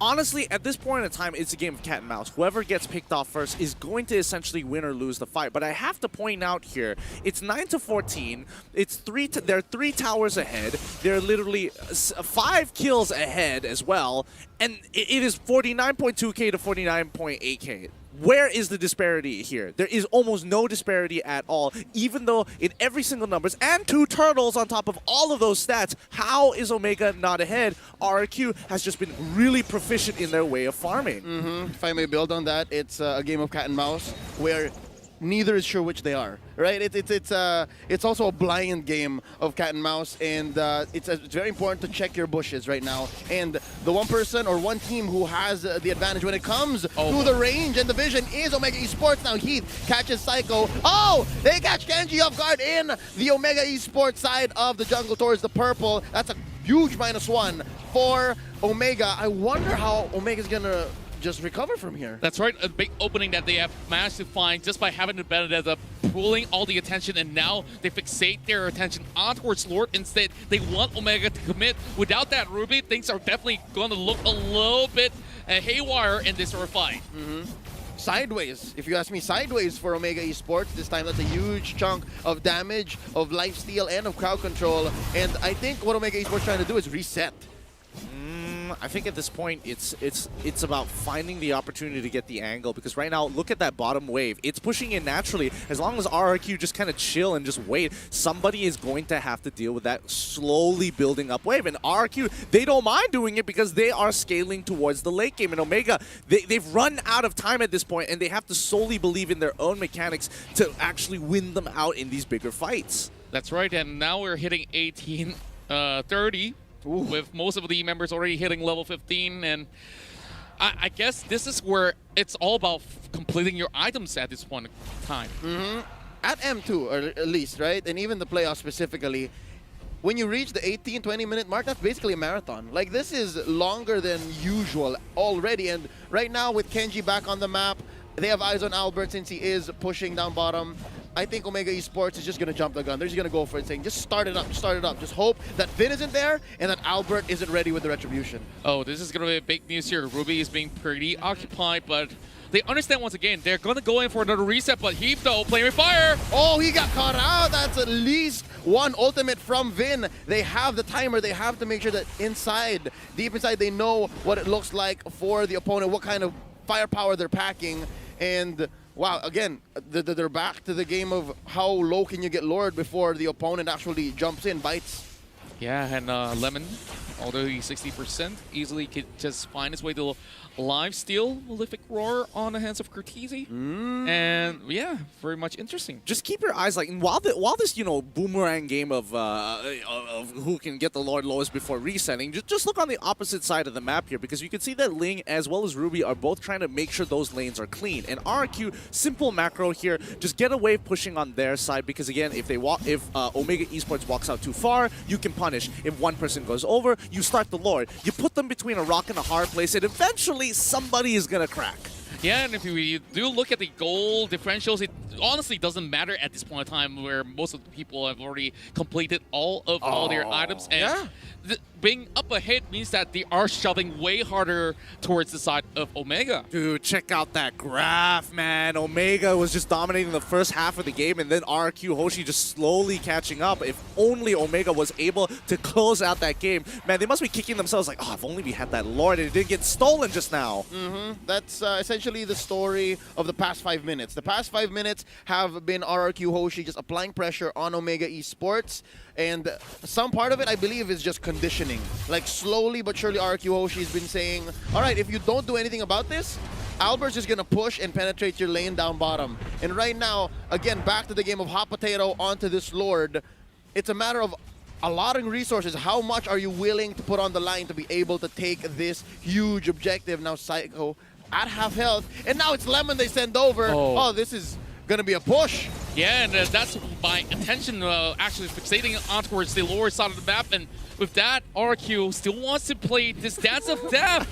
Honestly, at this point in time, it's a game of cat and mouse. Whoever gets picked off first is going to essentially win or lose the fight. But I have to point out here, it's 9-14. It's they're 3 towers ahead. They're literally 5 kills ahead as well. And it is 49.2k to 49.8k. Where is the disparity here? There is almost no disparity at all, even though in every single numbers and 2 turtles on top of all of those stats, how is Omega not ahead? RRQ has just been really proficient in their way of farming. If I may build on that, it's a game of cat and mouse where neither is sure which they are, right? It's also a blind game of cat and mouse, and it's very important to check your bushes right now. And the one person or one team who has the advantage when it comes to the range and the vision is Omega Esports. Now Heath catches Psycho. Oh, they catch Kenji off guard in the Omega Esports side of the jungle towards the purple. That's a huge -1 for Omega. I wonder how Omega's gonna just recover from here. That's right, a big opening that they have managed to find just by having the Benedetta pulling all the attention, and now they fixate their attention on towards Lord. Instead, they want Omega to commit. Without that Ruby, things are definitely going to look a little bit haywire in this sort of fight. Sideways, if you ask me, sideways for Omega Esports. This time, that's a huge chunk of damage, of lifesteal, and of crowd control. And I think what Omega Esports is trying to do is reset. I think at this point, it's about finding the opportunity to get the angle, because right now, look at that bottom wave. It's pushing in naturally. As long as RRQ just kind of chill and just wait, somebody is going to have to deal with that slowly building up wave. And RRQ, they don't mind doing it because they are scaling towards the late game. And Omega, they've run out of time at this point, and they have to solely believe in their own mechanics to actually win them out in these bigger fights. That's right, and now we're hitting 18-30 with most of the members already hitting level 15, and I guess this is where it's all about completing your items at this point in time. At M2, or at least, right? And even the playoffs specifically, when you reach the 18-20 minute mark, that's basically a marathon. Like, this is longer than usual already, and right now with Kenji back on the map, they have eyes on Albert since he is pushing down bottom. I think Omega Esports is just going to jump the gun. They're just going to go for it, saying, just start it up, just start it up. Just hope that Finn isn't there and that Albert isn't ready with the retribution. Oh, this is going to be big news here. Ruby is being pretty occupied, but they understand once again, they're going to go in for another reset, but Heap, though, playing with fire. Oh, he got caught out. That's at least one ultimate from Vin. They have the timer. They have to make sure that inside, deep inside, they know what it looks like for the opponent, what kind of firepower they're packing. And wow, again, they're back to the game of how low can you get lured before the opponent actually jumps in, bites. Yeah, and Lemon, although he's 60%, easily could just find his way to live steal Malefic Roar on the hands of Cortese. And yeah, very much interesting. Just keep your eyes like, and while this boomerang game of who can get the Lord lowest before resetting, just look on the opposite side of the map here, because you can see that Ling as well as Ruby are both trying to make sure those lanes are clean. And RRQ, simple macro here, just get a wave pushing on their side, because again, if Omega Esports walks out too far, you can punish. If one person goes over, you start the Lord. You put them between a rock and a hard place, and eventually somebody is gonna crack. Yeah, and if we do look at the goal differentials, it honestly doesn't matter at this point in time, where most of the people have already completed all their items. And being up ahead means that they are shoving way harder towards the side of Omega. Dude, check out that graph, man. Omega was just dominating the first half of the game, and then RRQ Hoshi just slowly catching up. If only Omega was able to close out that game. Man, they must be kicking themselves like, oh, if only we had that Lord and it didn't get stolen just now. That's essentially the story of the past 5 minutes. The past 5 minutes have been RRQ Hoshi just applying pressure on Omega Esports. And some part of it, I believe, is just conditioning. Like, slowly but surely, RRQ Hoshi has been saying, all right, if you don't do anything about this, Albert's just going to push and penetrate your lane down bottom. And right now, again, back to the game of hot potato onto this Lord. It's a matter of allotting resources. How much are you willing to put on the line to be able to take this huge objective? Now, Psycho at half health. And now it's Lemon they send over. Oh, this is going to be a push. Yeah, and that's my intention, actually fixating on towards the lower side of the map, and with that, RRQ still wants to play this Dance of Death.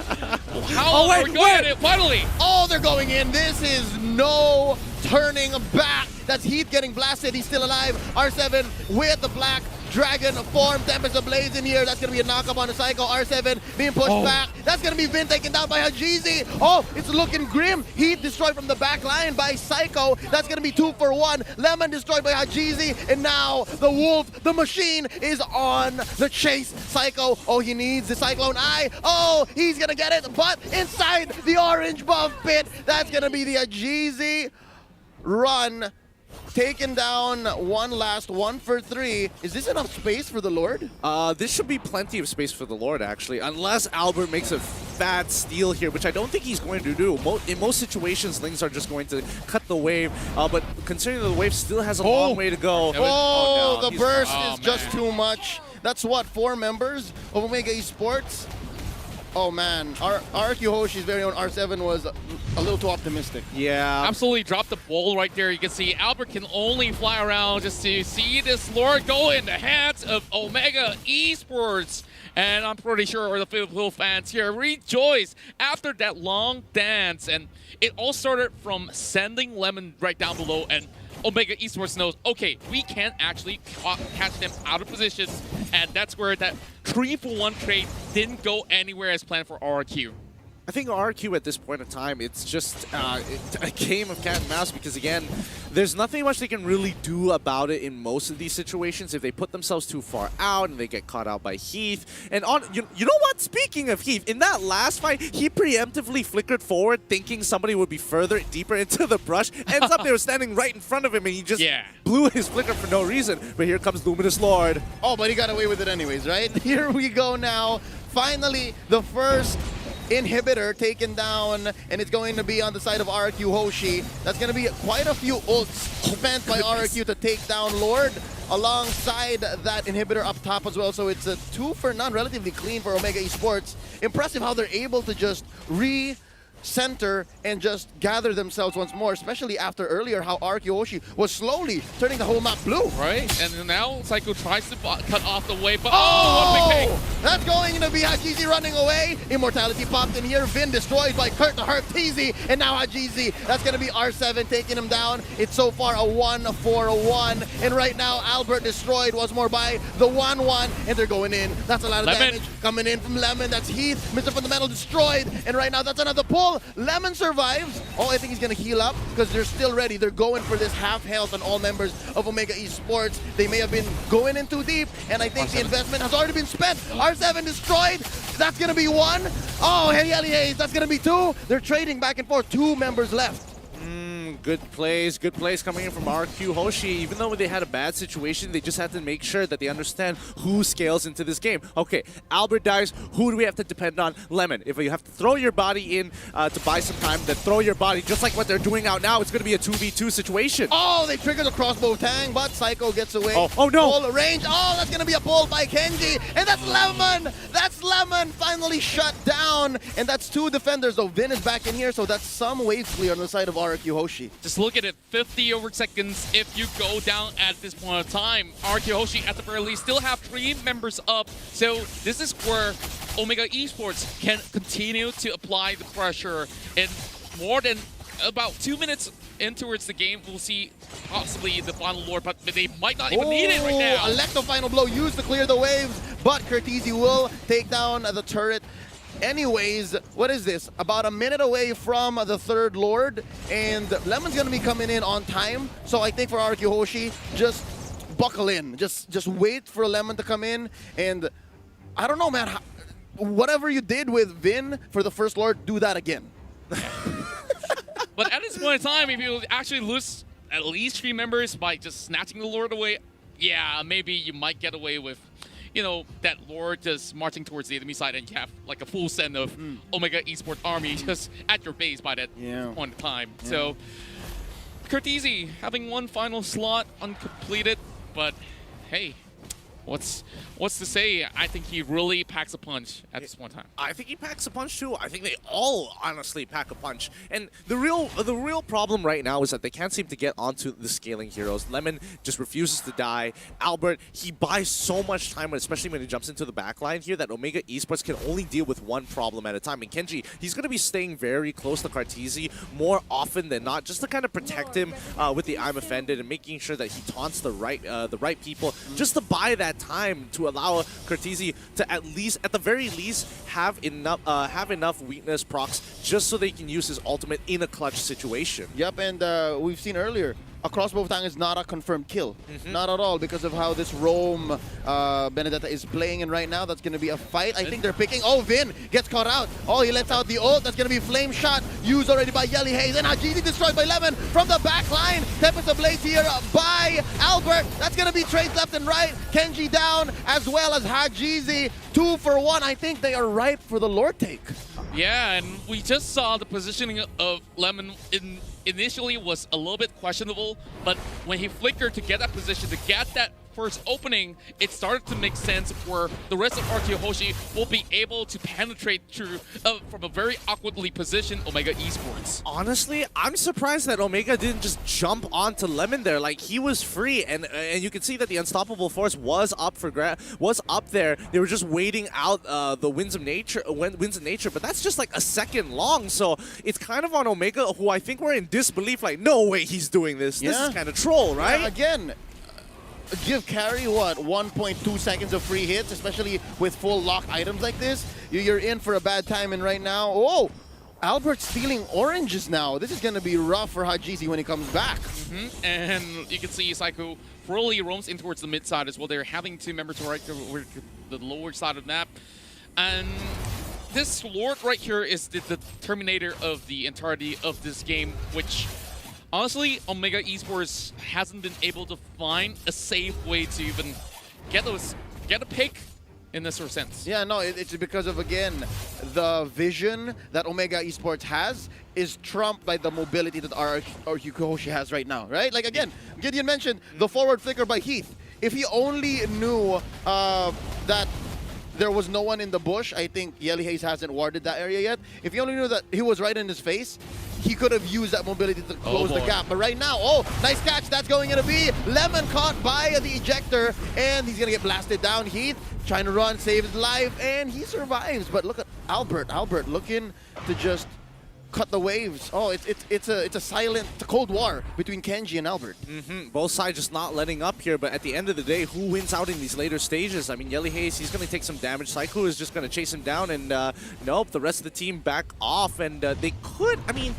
How are we going at it, finally? Oh, they're going in. This is no turning back. That's Heath getting blasted. He's still alive. R7 with the black dragon form. Tempest Ablaze in here. That's going to be a knockup on the Psycho. R7 being pushed back. That's going to be Vin taken down by Hajizi. Oh, it's looking grim. Heath destroyed from the back line by Psycho. That's going to be 2 for 1. Lemon destroyed by Hajizi. And now the Wolf, the machine, is on the chase. Psycho, oh, he needs the Cyclone Eye. Oh, he's going to get it. But inside the orange buff pit, that's going to be the Hajizi run. Taken down one last 1 for 3. Is this enough space for the Lord? This should be plenty of space for the Lord, actually, unless Albert makes a fat steal here, which I don't think he's going to do. In most situations, Lings are just going to cut the wave, but considering the wave still has a long way to go. Oh, no, the burst is just too much. That's what, 4 members of Omega Esports? Oh man, RRQ Hoshi's very own R7 was a little too optimistic. Yeah. Absolutely dropped the ball right there. You can see Albert can only fly around just to see this Lord go in the hands of Omega Esports. And I'm pretty sure the Filipino fans here rejoice after that long dance. And it all started from sending Lemon right down below, and Omega Esports knows, okay, we can't actually catch them out of position, and that's where that 3-for-1 trade didn't go anywhere as planned for RRQ. I think RRQ at this point in time, it's just a game of cat and mouse because, again, there's nothing much they can really do about it in most of these situations if they put themselves too far out and they get caught out by Heath. And you know what? Speaking of Heath, in that last fight, he preemptively flickered forward thinking somebody would be further, deeper into the brush. Ends up they were standing right in front of him and he just blew his flicker for no reason. But here comes Luminous Lord. Oh, but he got away with it anyways, right? Here we go now. Finally, the first inhibitor taken down, and it's going to be on the side of RRQ Hoshi. That's going to be quite a few ults spent by RRQ to take down Lord alongside that inhibitor up top as well. So it's a 2 for none, relatively clean for Omega Esports. Impressive how they're able to just center and just gather themselves once more, especially after earlier how RRQ Hoshi was slowly turning the whole map blue. Right, and now Psycho tries to cut off the way, but one big hit. That's going to be Hajizi running away. Immortality popped in here. Vin destroyed by Kurt the Herteezy, and now Hajizi. That's going to be R7 taking him down. It's so far a 1-4-1, and right now Albert destroyed once more by the 1-1, and they're going in. That's a lot of damage coming in from Lemon. That's Heath. Mr. Fundamental destroyed, and right now that's another pull. Lemon survives. Oh, I think he's going to heal up because they're still ready. They're going for this half health on all members of Omega Esports. They may have been going in too deep, and I think the investment has already been spent. R7 destroyed. That's going to be 1. Oh, yelly haze. That's going to be 2. They're trading back and forth. 2 members left. Good plays coming in from RRQ Hoshi. Even though they had a bad situation, they just have to make sure that they understand who scales into this game. Okay, Albert dies. Who do we have to depend on? Lemon. If you have to throw your body in to buy some time, then throw your body. Just like what they're doing out now, it's going to be a 2v2 situation. Oh, they triggered the crossbow tang, but Psycho gets away. Oh no. Full range. Oh, that's going to be a pull by Kenji. And that's Lemon. That's Lemon finally shut down. And that's 2 defenders, though. Vin is back in here, so that's some wave clear on the side of RRQ Hoshi. Just look at it, 50 over seconds if you go down at this point of time. RRQ Hoshi at the very least still have 3 members up, so this is where Omega Esports can continue to apply the pressure. And more than about 2 minutes in towards the game, we'll see possibly the final Lord, but they might not even need it right now. Electo final blow used to clear the waves, but Curtizi will take down the turret. Anyways, what is this? About a minute away from the 3rd Lord, and Lemon's going to be coming in on time. So I think for RRQ Hoshi, just buckle in. Just wait for Lemon to come in. And I don't know, man. Whatever you did with Vin for the 1st Lord, do that again. But at this point in time, if you actually lose at least 3 members by just snatching the Lord away, yeah, maybe you might get away with, you know, that Lord just marching towards the enemy side and you have like a full send of Omega Esports army just at your base by that point in time. Yeah. So, Curtizi having 1 final slot uncompleted, but hey, what's to say? I think he really packs a punch at this one time. I think he packs a punch too. I think they all honestly pack a punch. And the real problem right now is that they can't seem to get onto the scaling heroes. Lemon just refuses to die. Albert, he buys so much time, especially when he jumps into the backline here, that Omega Esports can only deal with 1 problem at a time. And Kenji, he's going to be staying very close to Cartesi more often than not, just to kind of protect him with the I'm Offended and making sure that he taunts the right people, just to buy that time to allow Cartesi to at the very least have enough weakness procs just so they can use his ultimate in a clutch situation. Yep, and we've seen earlier, a crossbow tang is not a confirmed kill. Not at all, because of how this Rome Benedetta is playing in right now. That's going to be a fight. I think they're picking. Oh, Vin gets caught out. Oh, he lets out the ult. That's going to be flame shot used already by Yelly Haze. And Hajizi destroyed by Lemon from the back line. Tempest Ablaze here by Albert. That's going to be trades left and right. Kenji down as well as Hajizi. 2 for 1. I think they are ripe for the Lord take. Yeah, and we just saw the positioning of Lemon initially was a little bit questionable, but when he flickered to get that position, to get that first opening, it started to make sense where the rest of RRQ Hoshi will be able to penetrate through from a very awkwardly positioned Omega Esports. Honestly, I'm surprised that Omega didn't just jump onto Lemon there. Like, he was free, and you can see that the Unstoppable Force was up there. They were just waiting out the winds of nature, but that's just like a second long. So it's kind of on Omega, who I think were in disbelief. Like, no way he's doing this. This is kind of troll, right? Yeah, again. give carry, what, 1.2 seconds of free hits, especially with full lock items like this. You're in for a bad time, and right now, oh, Albert's stealing oranges now. This is going to be rough for Hajizi when he comes back. And you can see Psycho really roams in towards the mid side as well. They're having two members right over the lower side of the map. And this Lord right here is the terminator of the entirety of this game, which honestly, Omega Esports hasn't been able to find a safe way to even get a pick in this sort of sense. Yeah, no, it's because of, again, the vision that Omega Esports has is trumped by the mobility that RRQ Hoshi has right now, right? Like, again, Gideon mentioned the forward flicker by Heath. If he only knew that there was no one in the bush, I think Yelly Haze hasn't warded that area yet. If he only knew that he was right in his face, he could have used that mobility to close the gap. But right now, oh, nice catch. That's going to be Lemon caught by the ejector, and he's going to get blasted down. Heath trying to run, save his life, and he survives. But look at Albert. Albert looking to just cut the waves. Oh, it's a silent Cold War between Kenji and Albert. Both sides just not letting up here, but at the end of the day, who wins out in these later stages? I mean, Yelly Haze, he's going to take some damage. Psycho is just going to chase him down, and nope, the rest of the team back off, and they could, I mean,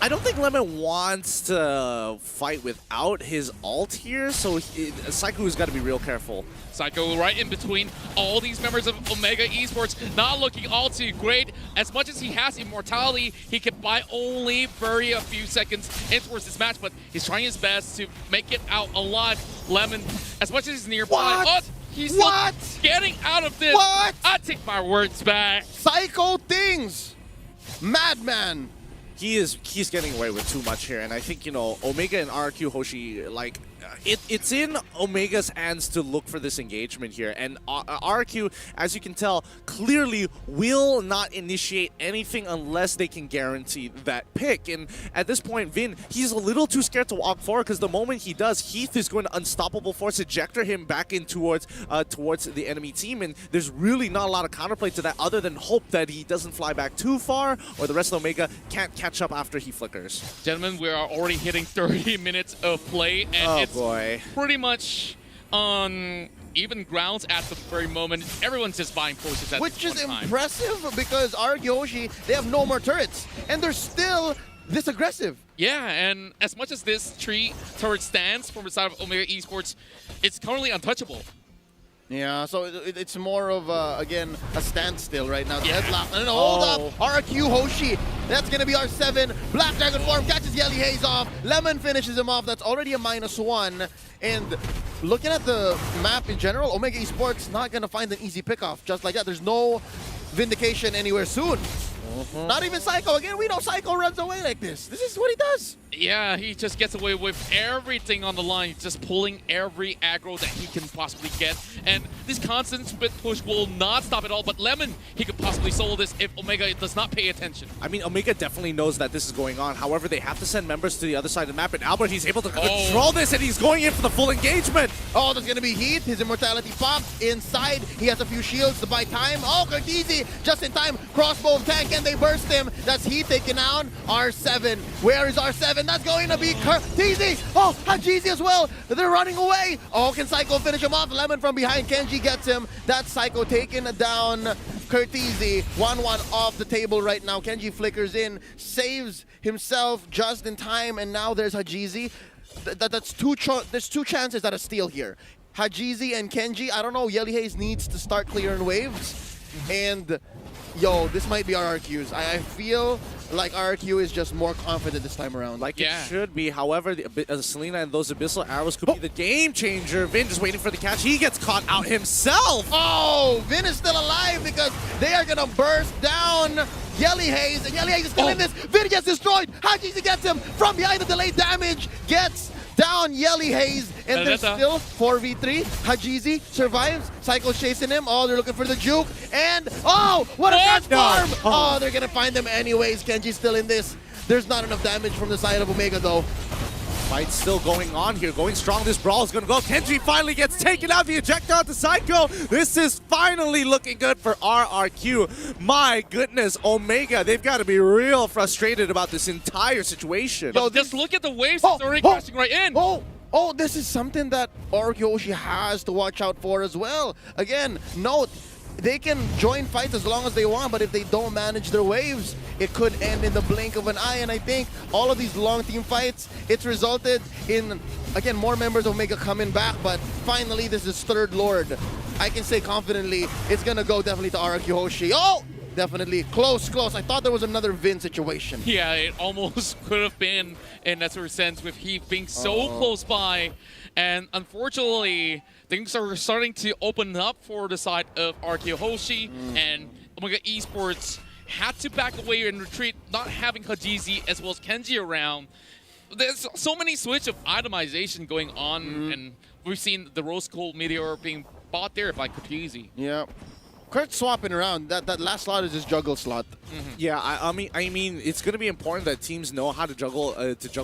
I don't think Lemon wants to fight without his ult here, so Psycho has got to be real careful. Psycho right in between all these members of Omega Esports, not looking all too great. As much as he has immortality, he can buy only very a few seconds in towards this match, but he's trying his best to make it out alive. Lemon, as much as he's nearby, What? he's still getting out of this. What? I take my words back. Psycho things! Madman! He's getting away with too much here, and I think, you know, Omega and RRQ Hoshi, like, it's in Omega's hands to look for this engagement here, and RRQ, as you can tell, clearly will not initiate anything unless they can guarantee that pick. And at this point, Vin, he's a little too scared to walk forward, because the moment he does, Heath is going to unstoppable force ejector him back in towards the enemy team, and there's really not a lot of counterplay to that other than hope that he doesn't fly back too far, or the rest of Omega can't catch up after he flickers. Gentlemen, we are already hitting 30 minutes of play, and it's pretty much on even grounds at the very moment. Everyone's just buying forces at Which is one time. impressive because RRQ Hoshi, they have no more turrets, and they're still this aggressive. Yeah, and as much as this tree turret stands from the side of Omega Esports, it's currently untouchable. Yeah, so it's more of, again, a standstill right now. The Yeah. headlock. And hold up, RRQ Hoshi. That's going to be R7. Black Dragon form catches Yelly Haze off. Lemon finishes him off. That's already a -1. And looking at the map in general, Omega Esports not going to find an easy pickoff just like that. There's no Vindication anywhere soon. Not even Psycho. Again, we know Psycho runs away like this. This is what he does. Yeah, he just gets away with everything on the line, just pulling every aggro that he can possibly get. And this constant split push will not stop at all, but Lemon, he could possibly solo this if Omega does not pay attention. I mean, Omega definitely knows that this is going on. However, they have to send members to the other side of the map, and Albert, he's able to control this, and he's going in for the full engagement. Oh, there's going to be Heath. His immortality pops inside. He has a few shields to buy time. Oh, Kurtizi, just in time. Crossbow tank, and they burst him. That's Heath taken down. R7. Where is R7? That's going to be Kurtizi. Oh, Hajizi as well. They're running away. Oh, can Psycho finish him off? Lemon from behind. Kenji gets him. That's Psycho taking down Kurtizi. 1-1 off the table right now. Kenji flickers in, saves himself just in time, and now there's Hajizi. There's two chances at a steal here. Hajizi and Kenji, I don't know, Yelly Haze needs to start clearing waves. And, yo, this might be RRQ's. I feel like RRQ is just more confident this time around. Like it should be. However, Selena and those Abyssal Arrows could be the game changer. Vin just waiting for the catch. He gets caught out himself. Oh, Vin is still alive because they are going to burst down Yelly Haze. And Yelly Haze is still in this. Vin gets destroyed. Hajizi gets him from behind. The delayed damage gets down Yelly Haze, and there's still 4v3. Hajizi survives. Psycho's chasing him. Oh, they're looking for the juke. And, oh, what a transform! Oh, they're gonna find them anyways. Kenji's still in this. There's not enough damage from the side of Omega, though. Fight still going on here. Going strong. This brawl is going to go. Kenji finally gets taken out. The ejector out to Psycho. This is finally looking good for RRQ. My goodness, Omega, they've got to be real frustrated about this entire situation. Yo, just look at the waves that's already crashing right in. Oh, Oh, this is something that RRQ has to watch out for as well. Again, note, they can join fights as long as they want, but if they don't manage their waves, it could end in the blink of an eye. And I think all of these long team fights, it's resulted in, again, more members of Omega coming back, but finally this is third Lord. I can say confidently, it's gonna go definitely to RRQ Hoshi. Oh! Definitely. Close, close. I thought there was another Vin situation. Yeah, it almost could have been in that sort of sense with Heath being so close by. And unfortunately, things are starting to open up for the side of RRQ Hoshi. And Omega Esports had to back away and retreat, not having Hajizi as well as Kenji around. There's so many switch of itemization going on. And we've seen the Rose Gold Meteor being bought there by Hajizi. Yeah. Kurt swapping around. That last slot is his juggle slot. Yeah, I mean, it's going to be important that teams know how to juggle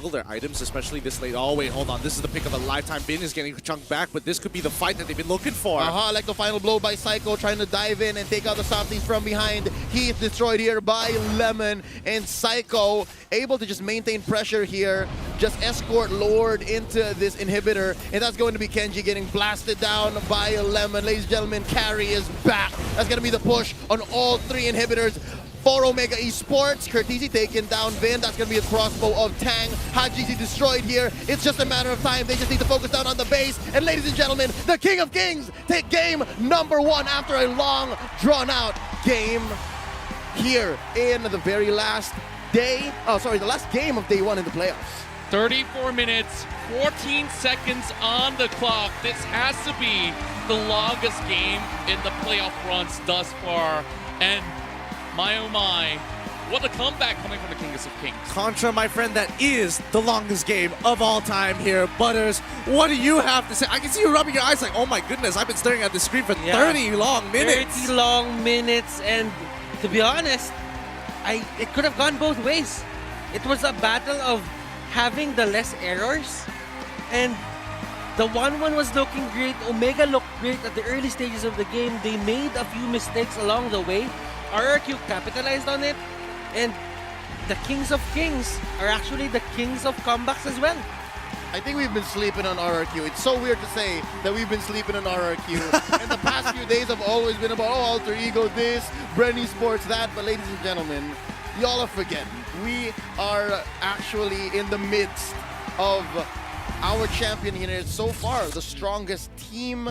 their items, especially this late. Oh wait, hold on. This is the pick of a lifetime. Bin is getting chunked back, but this could be the fight that they've been looking for. Like the final blow by Psycho, trying to dive in and take out the softies from behind. Heath destroyed here by Lemon, and Psycho able to just maintain pressure here, just escort Lord into this inhibitor, and that's going to be Kenji getting blasted down by Lemon. Ladies and gentlemen, carry is back. That's going to be the push on all three inhibitors for Omega Esports. Curtisi taking down Vin. That's going to be a crossbow of Tang. Hajizi destroyed here. It's just a matter of time. They just need to focus down on the base. And ladies and gentlemen, the King of Kings take game number 1 after a long, drawn-out game here in the very last day. Oh, sorry, the last game of day 1 in the playoffs. 34 minutes, 14 seconds on the clock. This has to be the longest game in the playoff runs thus far. And my oh my, what a comeback coming from the King of Kings. Contra, my friend, that is the longest game of all time here. Butters, what do you have to say? I can see you rubbing your eyes like, oh my goodness, I've been staring at the screen for 30 long minutes. 30 long minutes, and to be honest, it could have gone both ways. It was a battle of having the less errors, and the 1-1 was looking great. Omega looked great at the early stages of the game. They made a few mistakes along the way. RRQ capitalized on it, and the Kings of Kings are actually the Kings of comebacks as well. I think we've been sleeping on RRQ. It's so weird to say that we've been sleeping on RRQ. And the past few days have always been about, oh, Alter Ego this, Bren Esports that. But ladies and gentlemen, y'all are forgetting. We are actually in the midst of our champion here. So far, the strongest team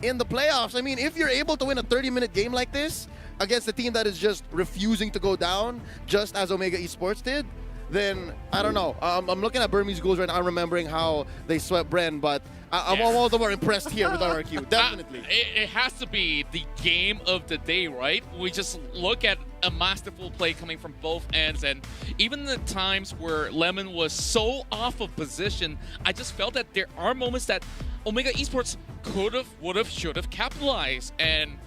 in the playoffs. I mean, if you're able to win a 30-minute game like this against a team that is just refusing to go down, just as Omega Esports did, then I don't know. I'm looking at Burmese Ghouls right now. I'm remembering how they swept Bren, but I'm all the more impressed here with RRQ. Definitely. It has to be the game of the day, right? We just look at a masterful play coming from both ends, and even the times where Lemon was so off of position, I just felt that there are moments that Omega Esports could have, would have, should have capitalized, and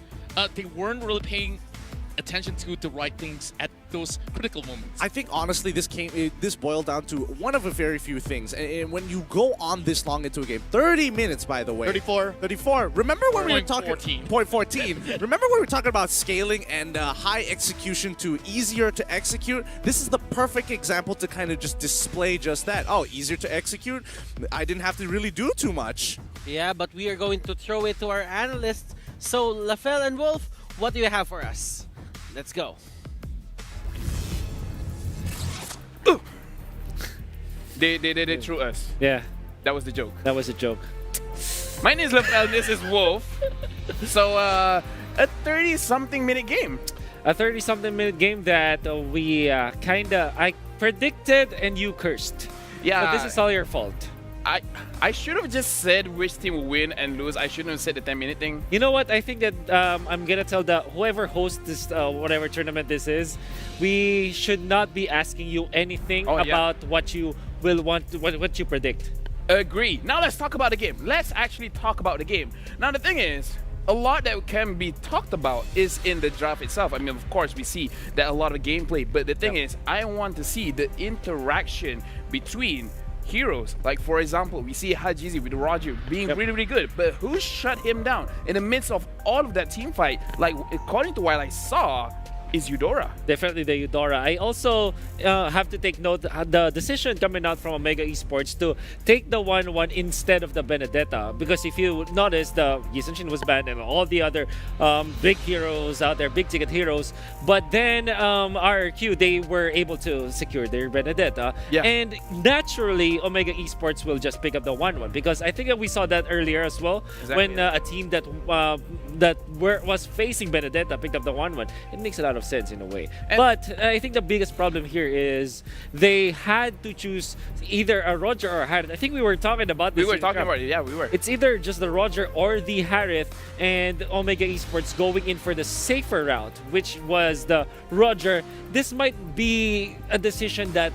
they weren't really paying attention to the right things at those critical moments. I think honestly this boiled down to one of the very few things, and when you go on this long into a game, 30 minutes by the way, 34. Remember when we were talking 14. Remember when we were talking about scaling and high execution to easier to execute? This is the perfect example to kind of just display just that. Oh, easier to execute, I didn't have to really do too much. Yeah, but we are going to throw it to our analysts. So Lafel and Wolf, what do you have for us? Let's go. They threw us. Yeah, That was the joke. that was a joke. My name is Lafel, this is Wolf. So, a 30-something minute game. A 30-something minute game that I predicted and you cursed. Yeah. But this is all your fault. I should have just said which team will win and lose. I shouldn't have said the 10-minute thing. You know what? I think that I'm gonna tell whoever hosts this whatever tournament this is, we should not be asking you anything about what you will want, what you predict. Agree. Now let's talk about the game. Let's actually talk about the game. Now the thing is, a lot that can be talked about is in the draft itself. I mean, of course, we see that a lot of gameplay, but the thing is, I want to see the interaction between heroes. Like, for example, we see Hajizi with Roger being really, really good, but who shut him down in the midst of all of that team fight? Like, according to what I saw, is Eudora. Definitely the Eudora. I also have to take note the decision coming out from Omega Esports to take the 1-1 instead of the Benedetta. Because if you notice, the Yisanshin was banned and all the other big heroes out there, big ticket heroes. But then RRQ, they were able to secure their Benedetta. Yeah. And naturally, Omega Esports will just pick up the 1-1. Because I think that we saw that earlier as well. Exactly. When a team that was facing Benedetta picked up the 1-1. It makes a lot of sense in a way. But I think the biggest problem here is they had to choose either a Roger or a Harith. I think we were talking about this. We were talking about it, yeah, we were. It's either just the Roger or the Harith, and Omega Esports going in for the safer route, which was the Roger. This might be a decision that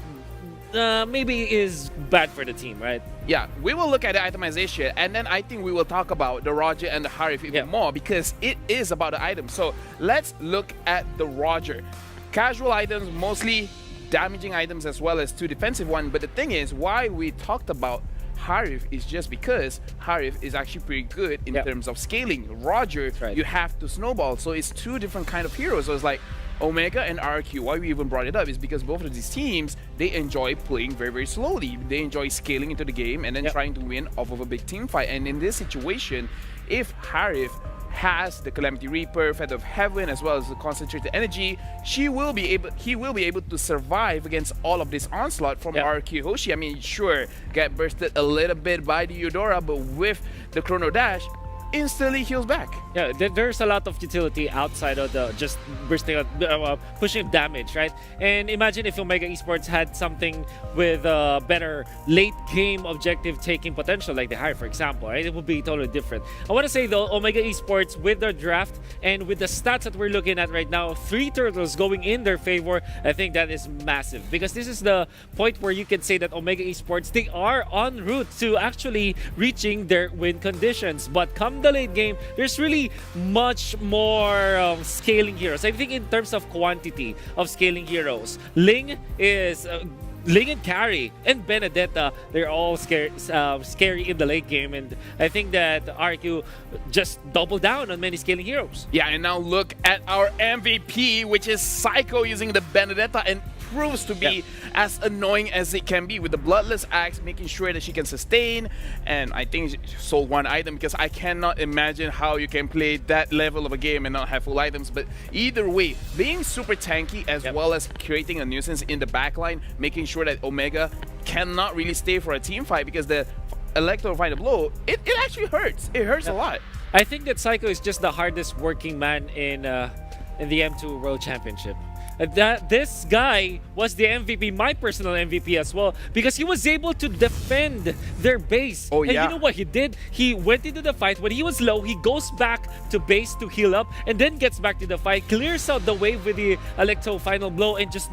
maybe is bad for the team, right? Yeah, we will look at the itemization, and then I think we will talk about the Roger and the Harith even more, because it is about the item. So let's look at the Roger. Casual items, mostly damaging items as well as 2 defensive ones. But the thing is, why we talked about Harith is just because Harith is actually pretty good in terms of scaling. Roger, you have to snowball. So it's 2 different kind of heroes. So it's like Omega and RRQ, why we even brought it up is because both of these teams, they enjoy playing very, very slowly. They enjoy scaling into the game and then trying to win off of a big team fight. And in this situation, if Harith has the Calamity Reaper, Feather of Heaven, as well as the concentrated energy, he will be able to survive against all of this onslaught from RRQ Hoshi. I mean, sure, get bursted a little bit by the Eudora, but with the Chrono Dash, instantly heals back. Yeah, there's a lot of utility outside of the just bursting out, pushing damage, right? And imagine if Omega Esports had something with a better late game objective taking potential, like the High, for example, right? It would be totally different. I want to say though, Omega Esports with their draft and with the stats that we're looking at right now, 3 turtles going in their favor, I think that is massive, because this is the point where you can say that Omega Esports, they are en route to actually reaching their win conditions. But come the late game, there's really much more scaling heroes. I think in terms of quantity of scaling heroes, Ling and Carry and Benedetta, they're all scary in the late game, and I think that RQ just doubled down on many scaling heroes. Yeah, and now look at our MVP, which is Psycho using the Benedetta, and proves to be as annoying as it can be with the Bloodless Axe, making sure that she can sustain. And I think she sold 1 item, because I cannot imagine how you can play that level of a game and not have full items. But either way, being super tanky as well as creating a nuisance in the backline, making sure that Omega cannot really stay for a team fight, because the Electro Final Blow, it actually hurts. It hurts a lot. I think that Psycho is just the hardest working man in the M2 World Championship. This guy was the MVP, my personal MVP as well, because he was able to defend their base. Oh, and you know what he did? He went into the fight. When he was low, he goes back to base to heal up and then gets back to the fight, clears out the wave with the Electro Final Blow, and just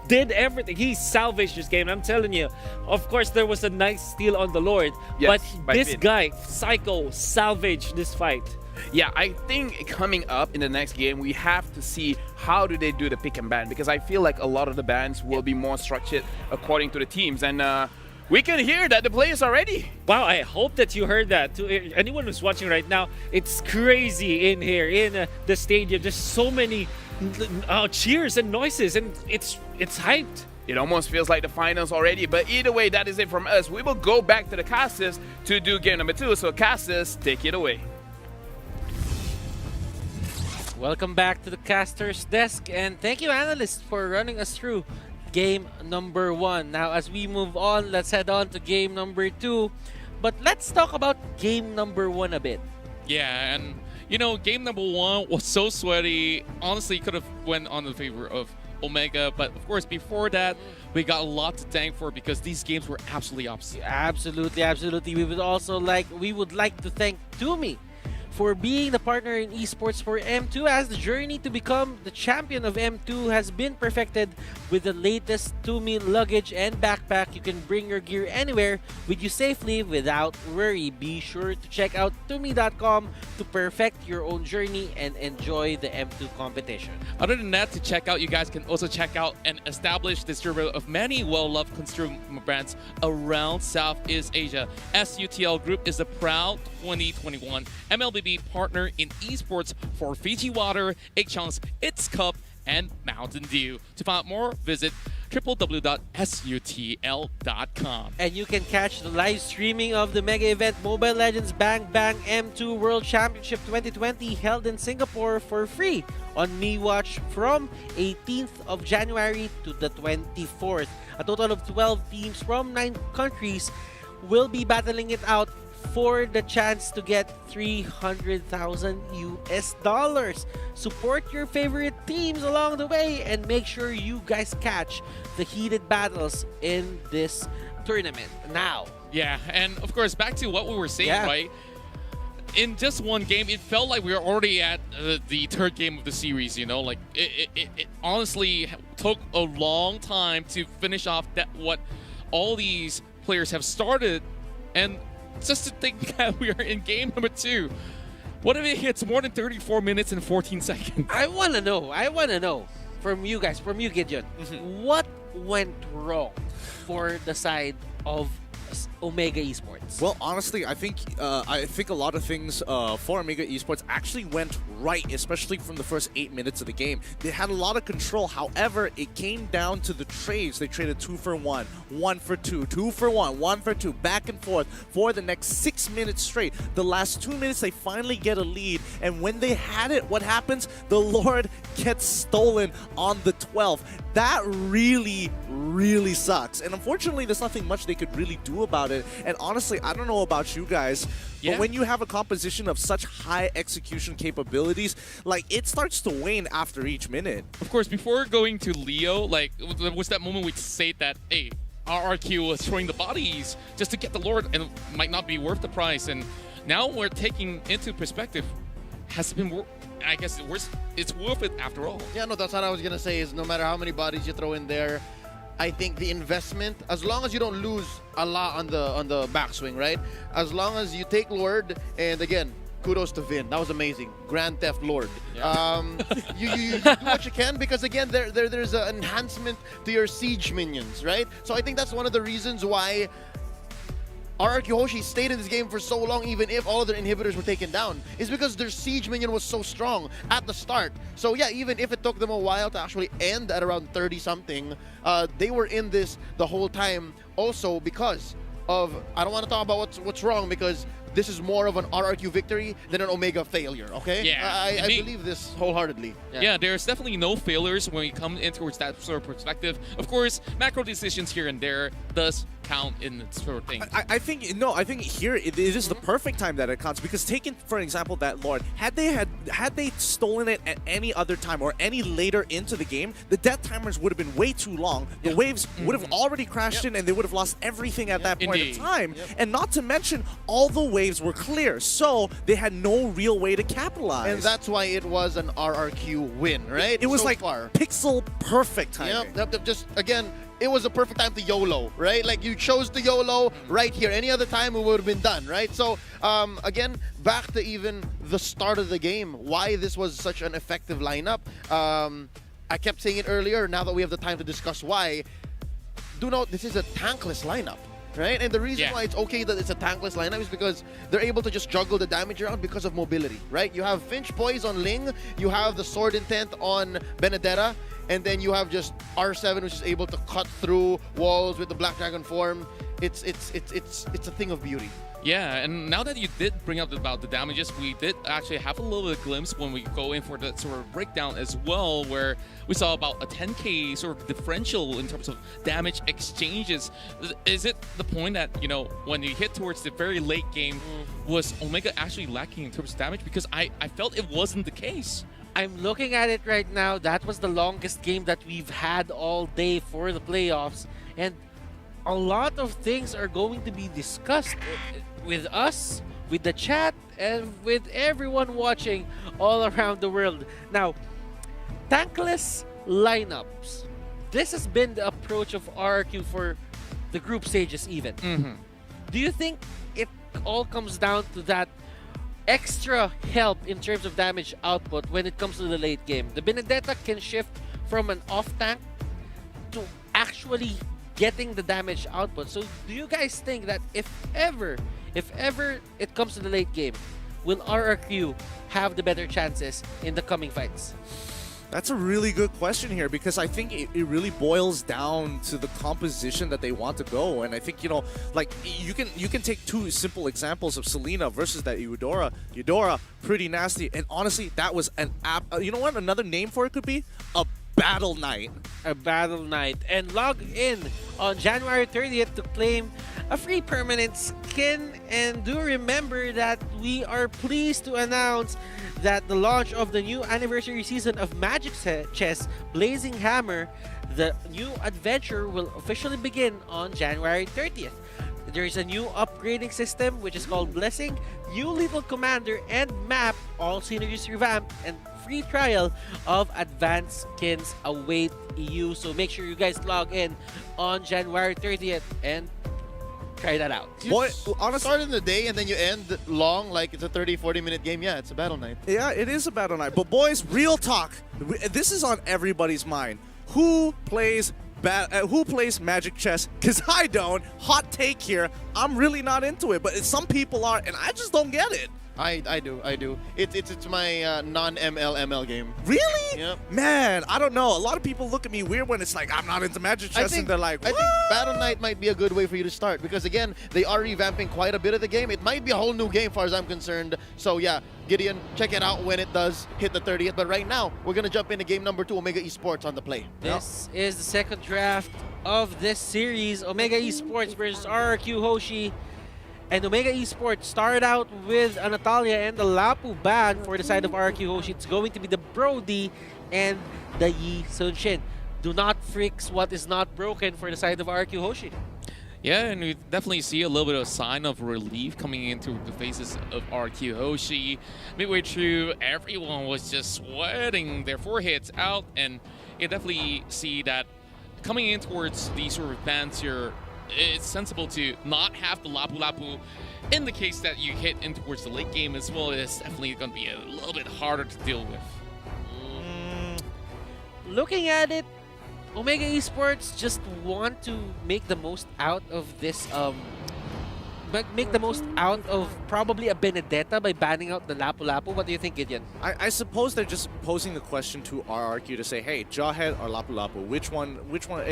did everything. He salvaged this game. I'm telling you. Of course, there was a nice steal on the Lord, but this guy, Psycho, salvaged this fight. Yeah, I think coming up in the next game, we have to see how do they do the pick and ban, because I feel like a lot of the bans will be more structured according to the teams. And we can hear that the players are ready. Wow, I hope that you heard that. To anyone who's watching right now, it's crazy in here, in the stadium. There's so many cheers and noises, and it's hyped. It almost feels like the finals already, but either way, that is it from us. We will go back to the casters to do game number 2. So casters, take it away. Welcome back to the caster's desk, and thank you, analysts, for running us through game number 1. Now, as we move on, let's head on to game number 2. But let's talk about game number 1 a bit. Yeah, and you know, game number 1 was so sweaty. Honestly, could have went on the favor of Omega, but of course, before that, we got a lot to thank for, because these games were absolutely opposite. Absolutely, absolutely. We would like to thank Tumi for being the partner in esports for M2, as the journey to become the champion of M2 has been perfected with the latest Tumi luggage and backpack. You can bring your gear anywhere with you safely without worry. Be sure to check out Tumi.com to perfect your own journey and enjoy the M2 competition. Other than that, to check out, you guys can also check out an established distributor of many well-loved consumer brands around Southeast Asia. SUTL Group is a proud 2021 MLBB partner in esports for Fiji Water, 8 Chunks, It's Cup, and Mountain Dew. To find out more, visit www.sutl.com. And you can catch the live streaming of the mega event Mobile Legends Bang Bang M2 World Championship 2020 held in Singapore for free on MeWatch from 18th of January to the 24th. A total of 12 teams from 9 countries will be battling it out for the chance to get 300,000 US dollars. Support your favorite teams along the way and make sure you guys catch the heated battles in this tournament. Now, Yeah, and of course, back to what we were saying, Yeah. right? In just one game, it felt like we were already at the third game of the series, you know? Like, it honestly took a long time to finish off that what all these players have started. And just to think that we are in game number 2. What if it hits more than 34 minutes and 14 seconds? I want to know from you guys, from you, Gideon, what went wrong for the side of Omega Esports? Well, honestly, I think a lot of things for Omega Esports actually went right, especially from the first 8 minutes of the game. They had a lot of control. However, it came down to the trades. They traded 2 for 1, 1 for 2, 2 for 1, 1 for 2, back and forth for the next 6 minutes straight. The last 2 minutes, they finally get a lead, and when they had it, what happens? The Lord gets stolen on the 12th. That really, really sucks. And unfortunately, there's nothing much they could really do about it. And honestly, I don't know about you guys, Yeah. but when you have a composition of such high execution capabilities, like, it starts to wane after each minute. Of course, before going to Leo, like, there was that moment we say that, hey, RRQ was throwing the bodies just to get the Lord and it might not be worth the price. And now we're taking into perspective, has it been I guess it's worth it after all. Yeah, no, that's what I was gonna say. Is no matter how many bodies you throw in there, I think the investment, as long as you don't lose a lot on the backswing, right? As long as you take Lord, and again, kudos to Vin. That was amazing. Grand Theft Lord. You do what you can, because again, there's an enhancement to your siege minions, right? So I think that's one of the reasons why RRQ Hoshi stayed in this game for so long, even if all of their inhibitors were taken down, is because their siege minion was so strong at the start. So yeah, even if it took them a while to actually end at around 30-something, they were in this the whole time also because of, I don't want to talk about what's wrong, because this is more of an RRQ victory than an Omega failure, okay? Yeah, I believe this wholeheartedly. Yeah, there's definitely no failures when we come in towards that sort of perspective. Of course, macro decisions here and there does count in sort of thing. I think here it is the perfect time that it counts, because taking for example that Lord, had they stolen it at any other time or any later into the game, the death timers would have been way too long. The waves would have already crashed in, and they would have lost everything at that point Indeed. in time. And not to mention, all the waves were clear, so they had no real way to capitalize. And that's why it was an RRQ win, right? it was so like far. pixel perfect timing. Yep, just again, it was a perfect time to YOLO, right? Like, you chose to YOLO right here. Any other time it would have been done, right? So again, back to even the start of the game, why this was such an effective lineup. I kept saying it earlier. Now that we have the time to discuss why, do note this is a tankless lineup. Right? And the reason why it's okay that it's a tankless lineup is because they're able to just juggle the damage around because of mobility, right? You have Finch Poise on Ling, you have the Sword Intent on Benedetta, and then you have just R7, which is able to cut through walls with the Black Dragon form. It's a thing of beauty. Yeah, and now that you did bring up about the damages, we did actually have a little bit of glimpse when we go in for the sort of breakdown as well, where we saw about a 10k sort of differential in terms of damage exchanges. Is it the point that, you know, when you hit towards the very late game, was Omega actually lacking in terms of damage? Because I felt it wasn't the case. I'm looking at it right now. That was the longest game that we've had all day for the playoffs, and a lot of things are going to be discussed with us, with the chat, and with everyone watching all around the world. Now, tankless lineups. This has been the approach of RRQ for the group stages even. Do you think it all comes down to that extra help in terms of damage output when it comes to the late game? The Benedetta can shift from an off tank to actually getting the damage output. So do you guys think that if ever it comes to the late game, will RRQ have the better chances in the coming fights? That's a really good question here because I think it really boils down to the composition that they want to go. And I think, like you can take two simple examples of Selena versus that Eudora. Eudora, pretty nasty. And honestly, that was an you know what? Another name for it could be a battle night. A battle night. And log in on January 30th to claim a free permanent skin. And do remember that we are pleased to announce that the launch of the new anniversary season of Magic Chess Blazing Hammer, the new adventure will officially begin on January 30th. There is a new upgrading system which is called Blessing, new lethal commander and map, all synergies revamped, and free trial of advanced skins await you. So make sure you guys log in on January 30th and try that out. Boy, honestly, start in the day and then you end long, like it's a 30-40 minute game. Yeah, it's a battle night. Yeah, it is a battle night. But boys, real talk. This is on everybody's mind. Who plays Magic Chess? Because I don't. Hot take here. I'm really not into it, but some people are, and I just don't get it. I do. It's my non-ML game. Really? Yep. Man, I don't know. A lot of people look at me weird when it's like I'm not into Magic Chess, and they're like, I think Battle Night might be a good way for you to start because again, they are revamping quite a bit of the game. It might be a whole new game, far as I'm concerned. So yeah, Gideon, check it out when it does hit the 30th. But right now, we're gonna jump into game number 2, Omega Esports on the play. This is the second draft of this series, Omega Esports versus RRQ Hoshi. And Omega Esports started out with a Natalia and the Lapu ban for the side of RRQ Hoshi. It's going to be the Brody and the Yi Sun-Shin. Do not fix what is not broken for the side of RRQ Hoshi. Yeah, and we definitely see a little bit of sign of relief coming into the faces of RQ Hoshi. Midway through, everyone was just sweating their foreheads out, and you definitely see that coming in towards these sort of bans here, it's sensible to not have the Lapu Lapu in the case that you hit in towards the late game as well. It's definitely going to be a little bit harder to deal with. Looking at it, Omega Esports just want to make the most out of this, make the most out of probably a Benedetta by banning out the Lapu Lapu. What do you think, Gideon? I suppose they're just posing the question to RRQ to say, hey, Jawhead or Lapu Lapu, which one,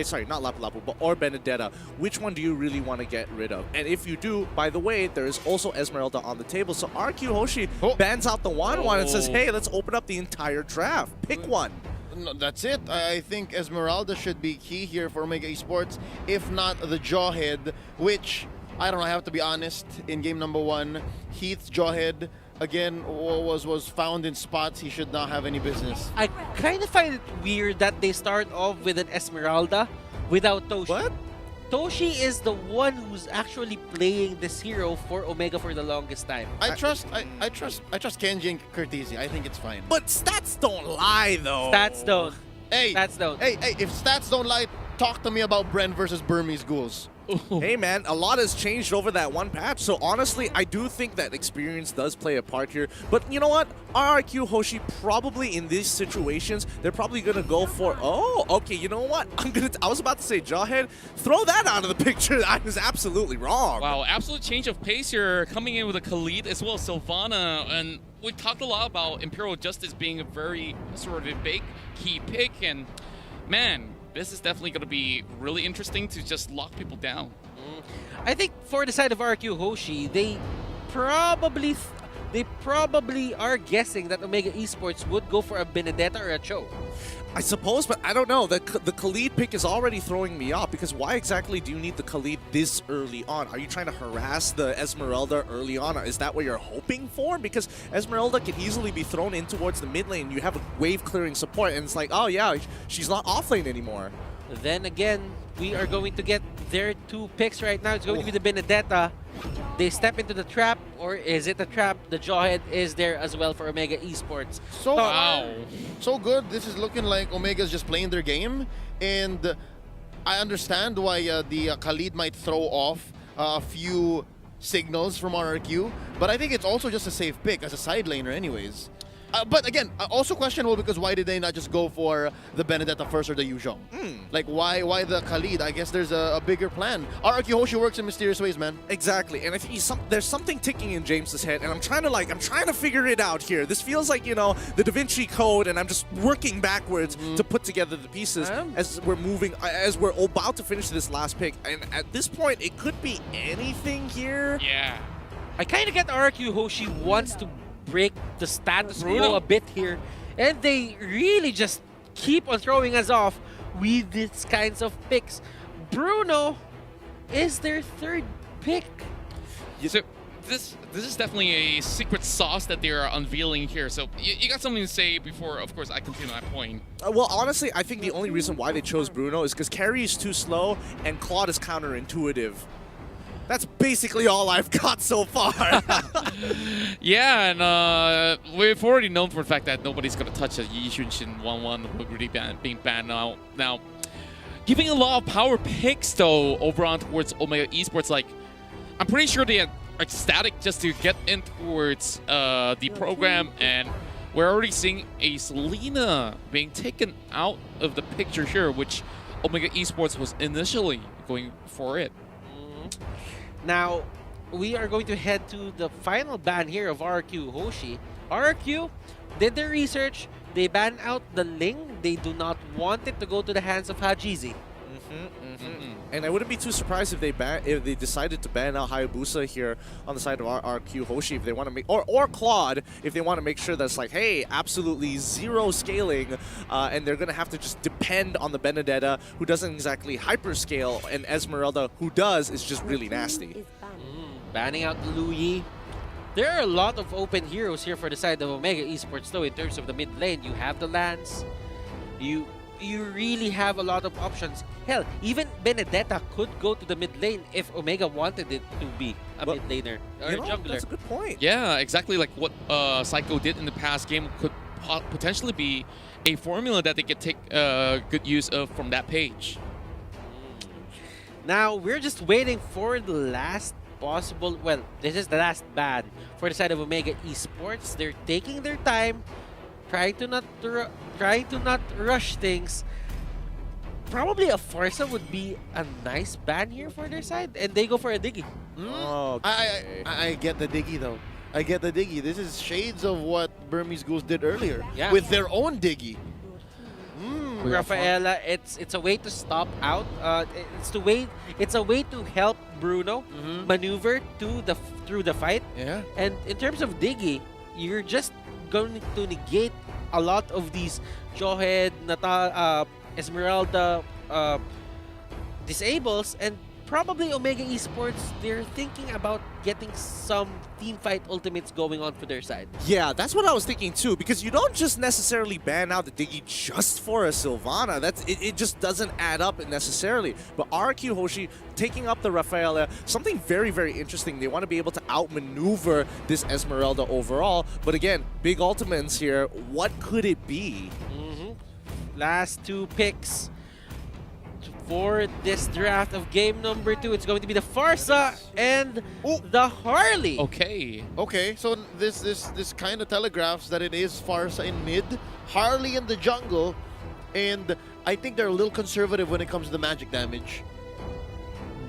sorry, not Lapu Lapu, but or Benedetta, which one do you really want to get rid of? And if you do, by the way, there is also Esmeralda on the table. So RQ Hoshi bans out the one and says, hey, let's open up the entire draft. Pick one. No, that's it. I think Esmeralda should be key here for Omega Esports, if not the Jawhead, which, I don't know, I have to be honest, in game number 1, Heath's Jawhead, again, was found in spots he should not have any business. I kind of find it weird that they start off with an Esmeralda without Toshi. What? Toshi is the one who's actually playing this hero for Omega for the longest time. I trust Kenji and Curtisi. I think it's fine. But stats don't lie, though. Stats don't. Hey, Stats don't. Hey, if stats don't lie, talk to me about Bren versus Burmese Ghouls. Hey man, a lot has changed over that one patch, so honestly, I do think that experience does play a part here. But you know what? RRQ Hoshi probably in these situations, they're probably gonna go for, oh, okay, you know what? I was about to say Jawhead. Throw that out of the picture. I was absolutely wrong. Wow, absolute change of pace here, coming in with a Khalid as well as Sylvana, and we talked a lot about Imperial Justice being a very sort of a big key pick, and man, this is definitely going to be really interesting to just lock people down. I think for the side of RQ Hoshi, they probably are guessing that Omega Esports would go for a Benedetta or a Cho. I suppose, but I don't know. The Khalid pick is already throwing me off because why exactly do you need the Khalid this early on? Are you trying to harass the Esmeralda early on? Or is that what you're hoping for? Because Esmeralda can easily be thrown in towards the mid lane. You have a wave clearing support and it's like, oh yeah, she's not off lane anymore. Then again, we are going to get their 2 picks right now. It's going to be the Benedetta. They step into the trap, or is it a trap? The Jawhead is there as well for Omega Esports. So wow, so good. This is looking like Omega's just playing their game, and I understand why the Khalid might throw off a few signals from RRQ, but I think it's also just a safe pick as a side laner anyways. But again, also questionable because why did they not just go for the Benedetta first or the Yuzhong? Like why the Khalid? I guess there's a bigger plan. RRQ Hoshi works in mysterious ways, man. Exactly, and I think there's something ticking in James's head, and I'm trying to figure it out here. This feels like, you know, the Da Vinci Code, and I'm just working backwards to put together the pieces as we're about to finish this last pick. And at this point, it could be anything here. Yeah. I kind of get RRQ Hoshi wants to break the status quo Bruno. a bit here, and they really just keep on throwing us off with these kinds of picks. Bruno is their third pick. So this is definitely a secret sauce that they are unveiling here. So you got something to say before, of course, I continue my point. Well, honestly, I think the only reason why they chose Bruno is because Carry is too slow and Claude is counterintuitive. That's basically all I've got so far. Yeah, and we've already known for a fact that nobody's going to touch a Yi Xunshin 1-1 really being banned now. Now, giving a lot of power picks, though, over on towards Omega Esports, like, I'm pretty sure they are ecstatic just to get in towards the program, and we're already seeing a Selena being taken out of the picture here, which Omega Esports was initially going for it. Now, we are going to head to the final ban here of RRQ Hoshi. RRQ did their research. They banned out the Ling. They do not want it to go to the hands of Hajizi. And I wouldn't be too surprised if they decided to ban out Hayabusa here on the side of RRQ Hoshi if they want to make, or Claude if they want to make sure that's like, hey, absolutely zero scaling, and they're gonna have to just depend on the Benedetta, who doesn't exactly hyperscale, and Esmeralda, who does, is just really nasty. Banning out the Luyi. There are a lot of open heroes here for the side of Omega Esports, though. In terms of the mid lane, you have the Lance. You really have a lot of options. Hell, even Benedetta could go to the mid lane if Omega wanted it to be a mid laner or jungler. That's a good point. Yeah, exactly like what Psycho did in the past game could potentially be a formula that they could take good use of from that page. Now, we're just waiting for the last possible... Well, this is the last ban for the side of Omega Esports. They're taking their time, trying to not rush things. Probably a Forza would be a nice ban here for their side, and they go for a Diggy. I get the Diggy though. I get the Diggy. This is shades of what Burmese Ghouls did earlier with their own Diggy. Rafaela, it's a way to stop out. It's a way to help Bruno maneuver through the fight. Yeah. And in terms of Diggy, you're just going to negate a lot of these Jawhead, Esmeralda disables, and probably Omega Esports, they're thinking about getting some team fight ultimates going on for their side. Yeah, that's what I was thinking too, because you don't just necessarily ban out the Diggy just for a Sylvana. It just doesn't add up necessarily. But RRQ Hoshi taking up the Rafaela, something very, very interesting. They want to be able to outmaneuver this Esmeralda overall. But again, big ultimates here. What could it be? Last two picks for this draft of game number 2. It's going to be the Farsa and the Harley. Okay. Okay, so this kind of telegraphs that it is Farsa in mid, Harley in the jungle, and I think they're a little conservative when it comes to the magic damage.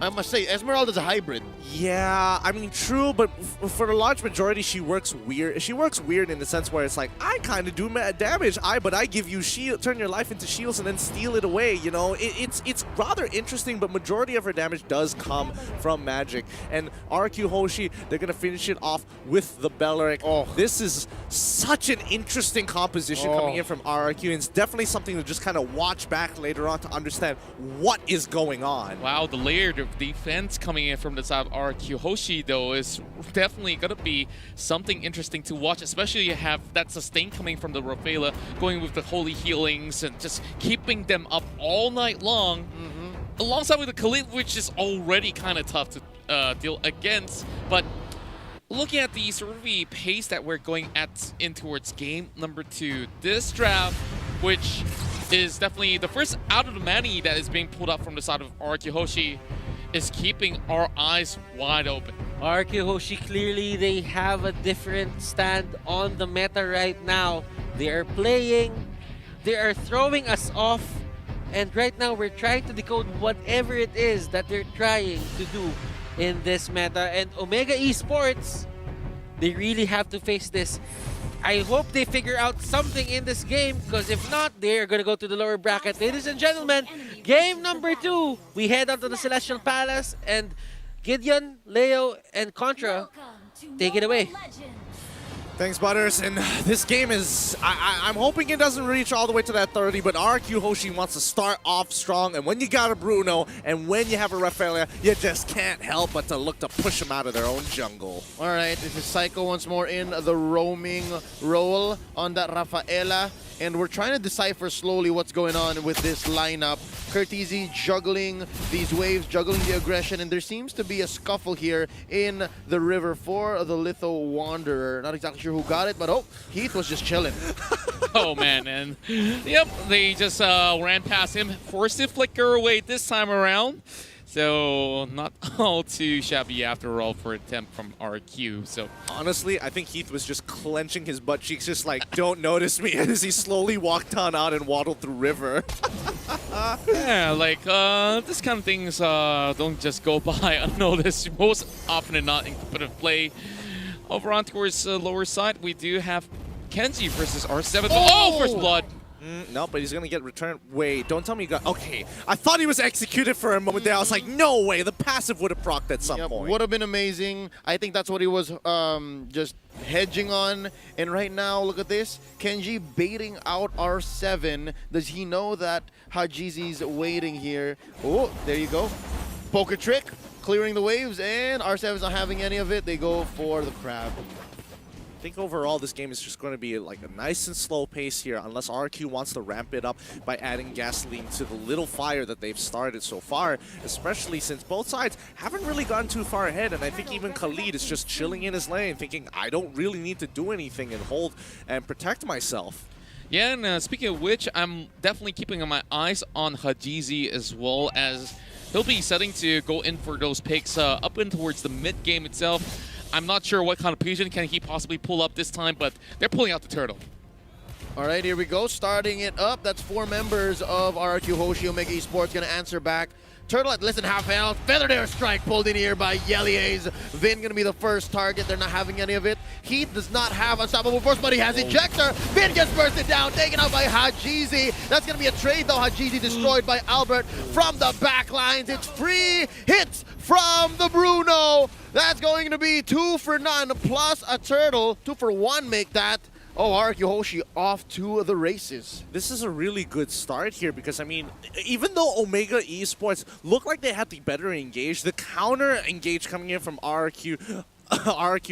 I must say, Esmeralda's a hybrid. Yeah, I mean, true, but for the large majority, she works weird. She works weird in the sense where it's like, I kind of do damage, but I give you shield, turn your life into shields and then steal it away, you know? It's rather interesting, but majority of her damage does come from magic. And RQ Hoshi, they're going to finish it off with the Belleric. Oh, this is such an interesting composition coming in from RRQ, and it's definitely something to just kind of watch back later on to understand what is going on. Wow, the layered defense coming in from the side of RQ Hoshi, though, is definitely going to be something interesting to watch, especially you have that sustain coming from the Rafaela, going with the holy healings and just keeping them up all night long, alongside with the Khalid, which is already kind of tough to deal against. But looking at the sort of the pace that we're going in towards game number 2, this draft, which is definitely the first out of the many that is being pulled up from the side of RQ Hoshi, is keeping our eyes wide open. RRQ Hoshi, clearly they have a different stand on the meta right now. They are playing, they are throwing us off, and right now we're trying to decode whatever it is that they're trying to do in this meta. And Omega Esports, they really have to face this. I hope they figure out something in this game, because if not, they're going to go to the lower bracket. Ladies and gentlemen, game number 2. We head on to the Celestial Palace, and Gideon, Leo, and Contra, take it away. Thanks, Butters. And this game is, I'm hoping it doesn't reach all the way to that 30, but RRQ Hoshi wants to start off strong. And when you got a Bruno and when you have a Rafaela, you just can't help but to look to push them out of their own jungle. All right, this is Psycho once more in the roaming role on that Rafaela. And we're trying to decipher slowly what's going on with this lineup. Curtizi juggling these waves, juggling the aggression, and there seems to be a scuffle here in the river for the Litho Wanderer. Not exactly sure who got it, but oh, Heath was just chilling. Oh man, and yep, they just ran past him, forced to flicker away this time around. So not all too shabby after all for attempt from RQ. So honestly, I think Heath was just clenching his butt cheeks, just like, don't notice me, as he slowly walked on out and waddled through river. yeah, like this kind of things don't just go by unnoticed. Most often than not in competitive play. Over on towards the lower side, we do have Kenji versus R7. Oh, first blood. No, but he's gonna get returned. Wait, don't tell me you got. Okay, I thought he was executed for a moment there. I was like, no way, the passive would have procced at some point. Would have been amazing. I think that's what he was just hedging on. And right now, look at this. Kenji baiting out R7. Does he know that Hajizi's waiting here? Oh, there you go. Poker trick, clearing the waves, and R7's not having any of it. They go for the crab. I think overall this game is just going to be like a nice and slow pace here, unless RQ wants to ramp it up by adding gasoline to the little fire that they've started so far, especially since both sides haven't really gotten too far ahead. And I think even Khalid is just chilling in his lane, thinking, I don't really need to do anything and hold and protect myself. Yeah, and speaking of which, I'm definitely keeping my eyes on Hajizi as well, as he'll be setting to go in for those picks up in towards the mid game itself. I'm not sure what kind of position can he possibly pull up this time, but they're pulling out the turtle. All right, here we go. Starting it up. That's 4 members of RRQ Hoshi. Omega Esports going to answer back. Turtle at less than half health. Feathered air strike pulled in here by Yelly Haze. Vin going to be the first target. They're not having any of it. Heath does not have unstoppable force, but he has ejector. Vin gets bursted down, taken out by Hajizi. That's going to be a trade, though. Hajizi destroyed by Albert from the back lines. It's free hits from the Bruno. That's going to be 2 for none plus a turtle. 2 for 1 make that. Oh, RRQ Hoshi off to the races. This is a really good start here because, I mean, even though Omega Esports looked like they had the better engage, the counter engage coming in from RRQ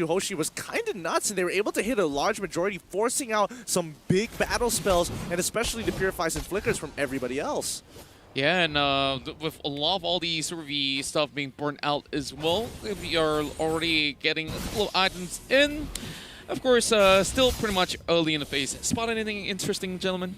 Hoshi was kind of nuts, and they were able to hit a large majority, forcing out some big battle spells, and especially the Purifies and Flickers from everybody else. Yeah, and with a lot of all the survey stuff being burnt out as well, we are already getting a couple of items in. Of course, still pretty much early in the phase. Spot anything interesting, gentlemen?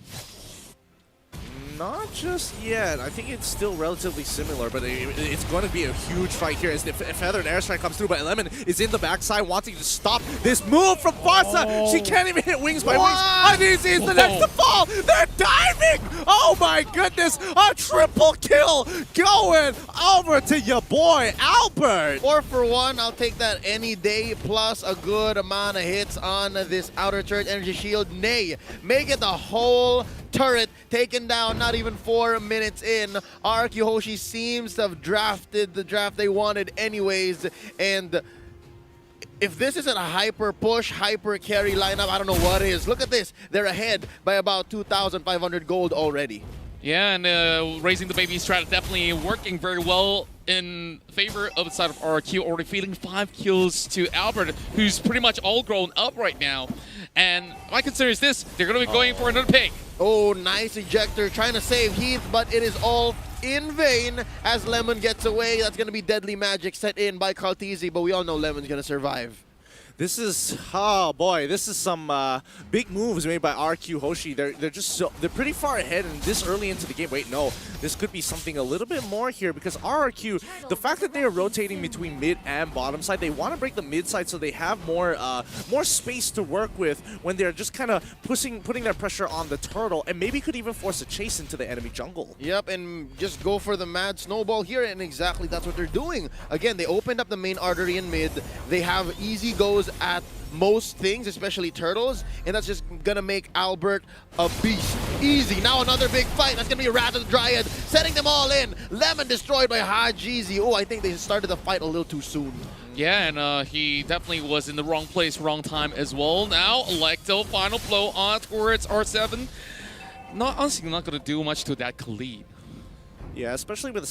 Not just yet. I think it's still relatively similar, but it's going to be a huge fight here as the Feathered Airstrike comes through, but Lemon is in the backside wanting to stop this move from Farsa. Oh. She can't even hit Wings by Wings. Hajizi is the next to fall. They're diving. Oh my goodness. A triple kill going over to your boy, Albert. 4 for 1. I'll take that any day, plus a good amount of hits on this outer turret energy shield. Nay, make it the whole turret taken down not even 4 minutes in. RRQ Hoshi seems to have drafted the draft they wanted anyways, and if this isn't a hyper push, hyper carry lineup, I don't know what is. Look at this. They're ahead by about 2,500 gold already. Yeah, and raising the baby strat definitely working very well in favor of the side of RRQ, already feeding 5 kills to Albert, who's pretty much all grown up right now. And my concern is this, they're going to be going for another pick. Oh, nice ejector, trying to save Heath, but it is all in vain as Lemon gets away. That's going to be deadly magic set in by Kaltizi, but we all know Lemon's going to survive. This is, oh boy, this is some big moves made by RRQ Hoshi. They're just they're pretty far ahead and this early into the game. Wait, no, this could be something a little bit more here because RRQ, the fact that they are rotating between mid and bottom side, they want to break the mid side so they have more space to work with when they're just kind of putting their pressure on the turtle and maybe could even force a chase into the enemy jungle. Yep, and just go for the mad snowball here, and exactly that's what they're doing. Again, they opened up the main artery in mid. They have easy goes at most things, especially turtles, and that's just gonna make Albert a beast. Easy. Now another big fight. That's gonna be a Rat of the Dryad, setting them all in. Lemon destroyed by Hajizi. Oh, I think they started the fight a little too soon. Yeah, and he definitely was in the wrong place, wrong time as well. Now, Electo, final blow on towards R7. Honestly, not going to do much to that Khalid. Yeah, especially with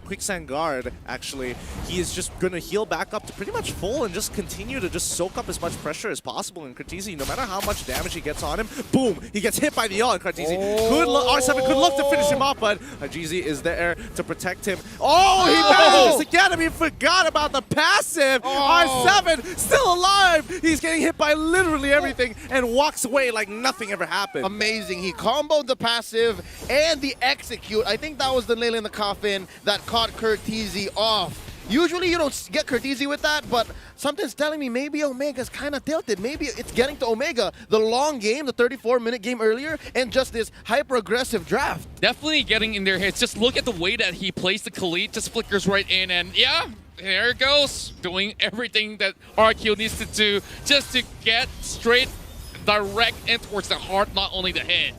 Quicksand Guard, actually. He is just going to heal back up to pretty much full and just continue to just soak up as much pressure as possible. And Kartizi, no matter how much damage he gets on him, boom, he gets hit by the ult. Kartizi, R7 could look to finish him off, but Hajizi is there to protect him. Oh, he manages to get him. He forgot about the passive. R7 still alive. He's getting hit by literally everything and walks away like nothing ever happened. Amazing. He comboed the passive and the execute. I think that was the nail in the coffin that caught Kurtizi off. Usually you don't get Kurtizi with that, but something's telling me maybe Omega's kind of tilted. Maybe it's getting to Omega. The long game, the 34-minute game earlier, and just this hyper-aggressive draft. Definitely getting in their heads. Just look at the way that he plays the Khalid, just flickers right in, and yeah, there it goes. Doing everything that RRQ needs to do just to get straight, direct in towards the heart, not only the head.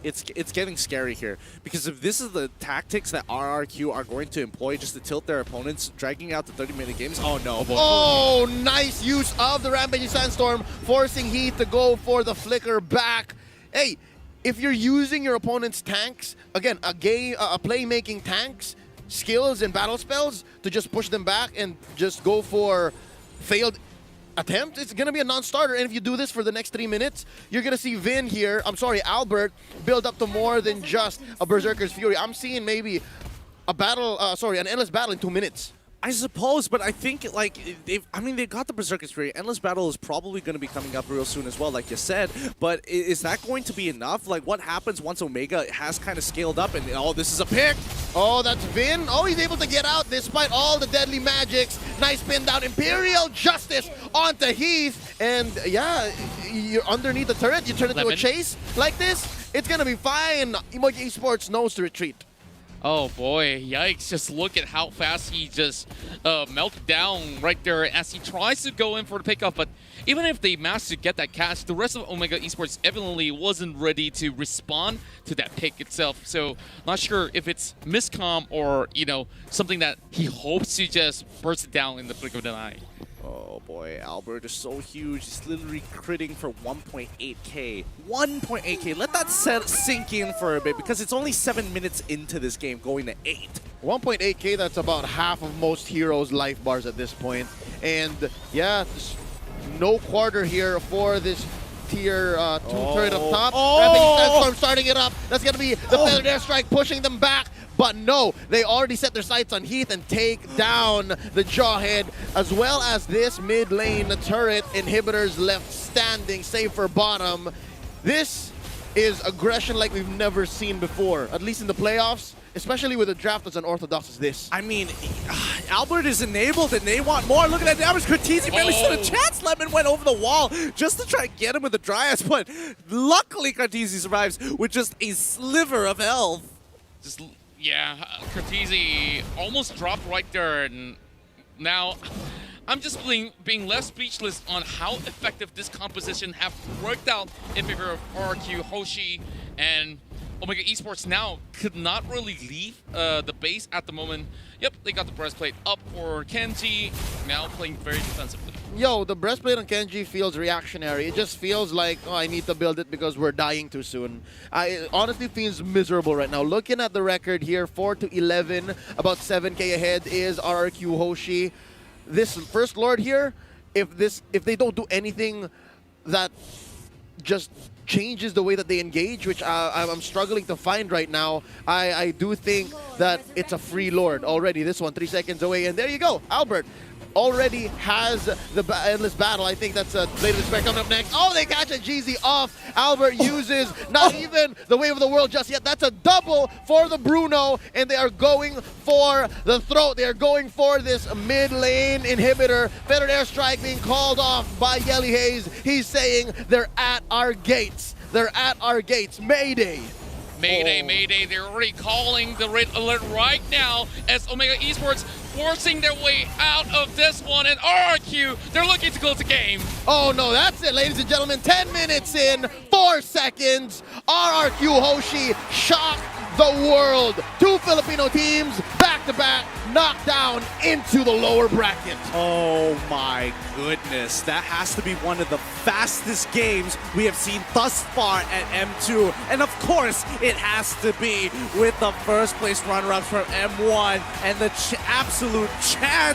It's getting scary here because if this is the tactics that RRQ are going to employ just to tilt their opponents, dragging out the 30-minute games, oh no. Boy. Oh, nice use of the Rampaging Sandstorm, forcing Heath to go for the flicker back. Hey, if you're using your opponent's tanks, again, a playmaking tanks, skills and battle spells to just push them back and just go for failed attempt, it's going to be a non-starter. And if you do this for the next 3 minutes, you're going to see Vin here, Albert, build up to more than just a Berserker's Fury. I'm seeing maybe a battle, an endless battle in 2 minutes. I suppose, but I think like they got the Berserker's Fury. Endless Battle is probably going to be coming up real soon as well, like you said. But is that going to be enough? Like, what happens once Omega has kind of scaled up and oh, this is a pick? Oh, that's Vin. Oh, he's able to get out despite all the deadly magics. Nice pin down, Imperial Justice onto Heath, and yeah, you're underneath the turret. You turn it into a chase like this. It's gonna be fine. Emoji Esports knows to retreat. Oh boy, yikes. Just look at how fast he just melted down right there as he tries to go in for the pickup. But even if they managed to get that catch, the rest of Omega Esports evidently wasn't ready to respond to that pick itself. So not sure if it's miscomm or, you know, something that he hopes to just burst it down in the blink of an eye. Oh boy, Albert is so huge. He's literally critting for 1.8k. 1.8k. Let that sink in for a bit because it's only 7 minutes into this game, going to 8. 1.8k, that's about half of most heroes' life bars at this point. And yeah, no quarter here for this tier 2 turret up top. Rampaging Sandstorm starting it up. That's going to be the Feathered Airstrike pushing them back. But no, they already set their sights on Heath and take down the Jawhead, as well as this mid lane turret. Inhibitors left standing, save for bottom. This is aggression like we've never seen before, at least in the playoffs, especially with a draft as unorthodox as this. I mean, Albert is enabled and they want more. Look at that damage. Kurtizi barely stood a chance. Lemon went over the wall just to try and get him with the Dryas, but luckily Kurtizi survives with just a sliver of health. Yeah, Kurtizi almost dropped right there, and now I'm just being left speechless on how effective this composition have worked out in favor of RRQ, Hoshi, and Omega Esports now could not really leave the base at the moment. Yep, they got the breastplate up for Kenji, now playing very defensively. Yo, the breastplate on Kenji feels reactionary. It just feels like, oh, I need to build it because we're dying too soon. It honestly feels miserable right now. Looking at the record here, 4-11, about 7k ahead is RRQ Hoshi. This First Lord here, if they don't do anything that just changes the way that they engage, which I'm struggling to find right now. I do think that it's a free lord already. This one, 3 seconds away, and there you go. Albert already has the endless battle. I think that's a Blade of Despair coming up next. Oh, they catch a GZ off. Albert uses not even the Wave of the World just yet. That's a double for the Bruno, and they are going for the throat. They are going for this mid lane inhibitor. Feathered Airstrike being called off by Yelly Haze. He's saying they're at our gates. They're at our gates. Mayday. Mayday, mayday. They're already calling the red alert right now as Omega Esports forcing their way out of this one. And RRQ, they're looking to close the game. Oh no, that's it, ladies and gentlemen. 10 minutes in, 4 seconds. RRQ Hoshi shock the world. 2 Filipino teams back-to-back knocked down into the lower bracket. Oh my goodness, that has to be one of the fastest games we have seen thus far at M2. And of course, it has to be with the first place runner-up from M1 and the absolute chance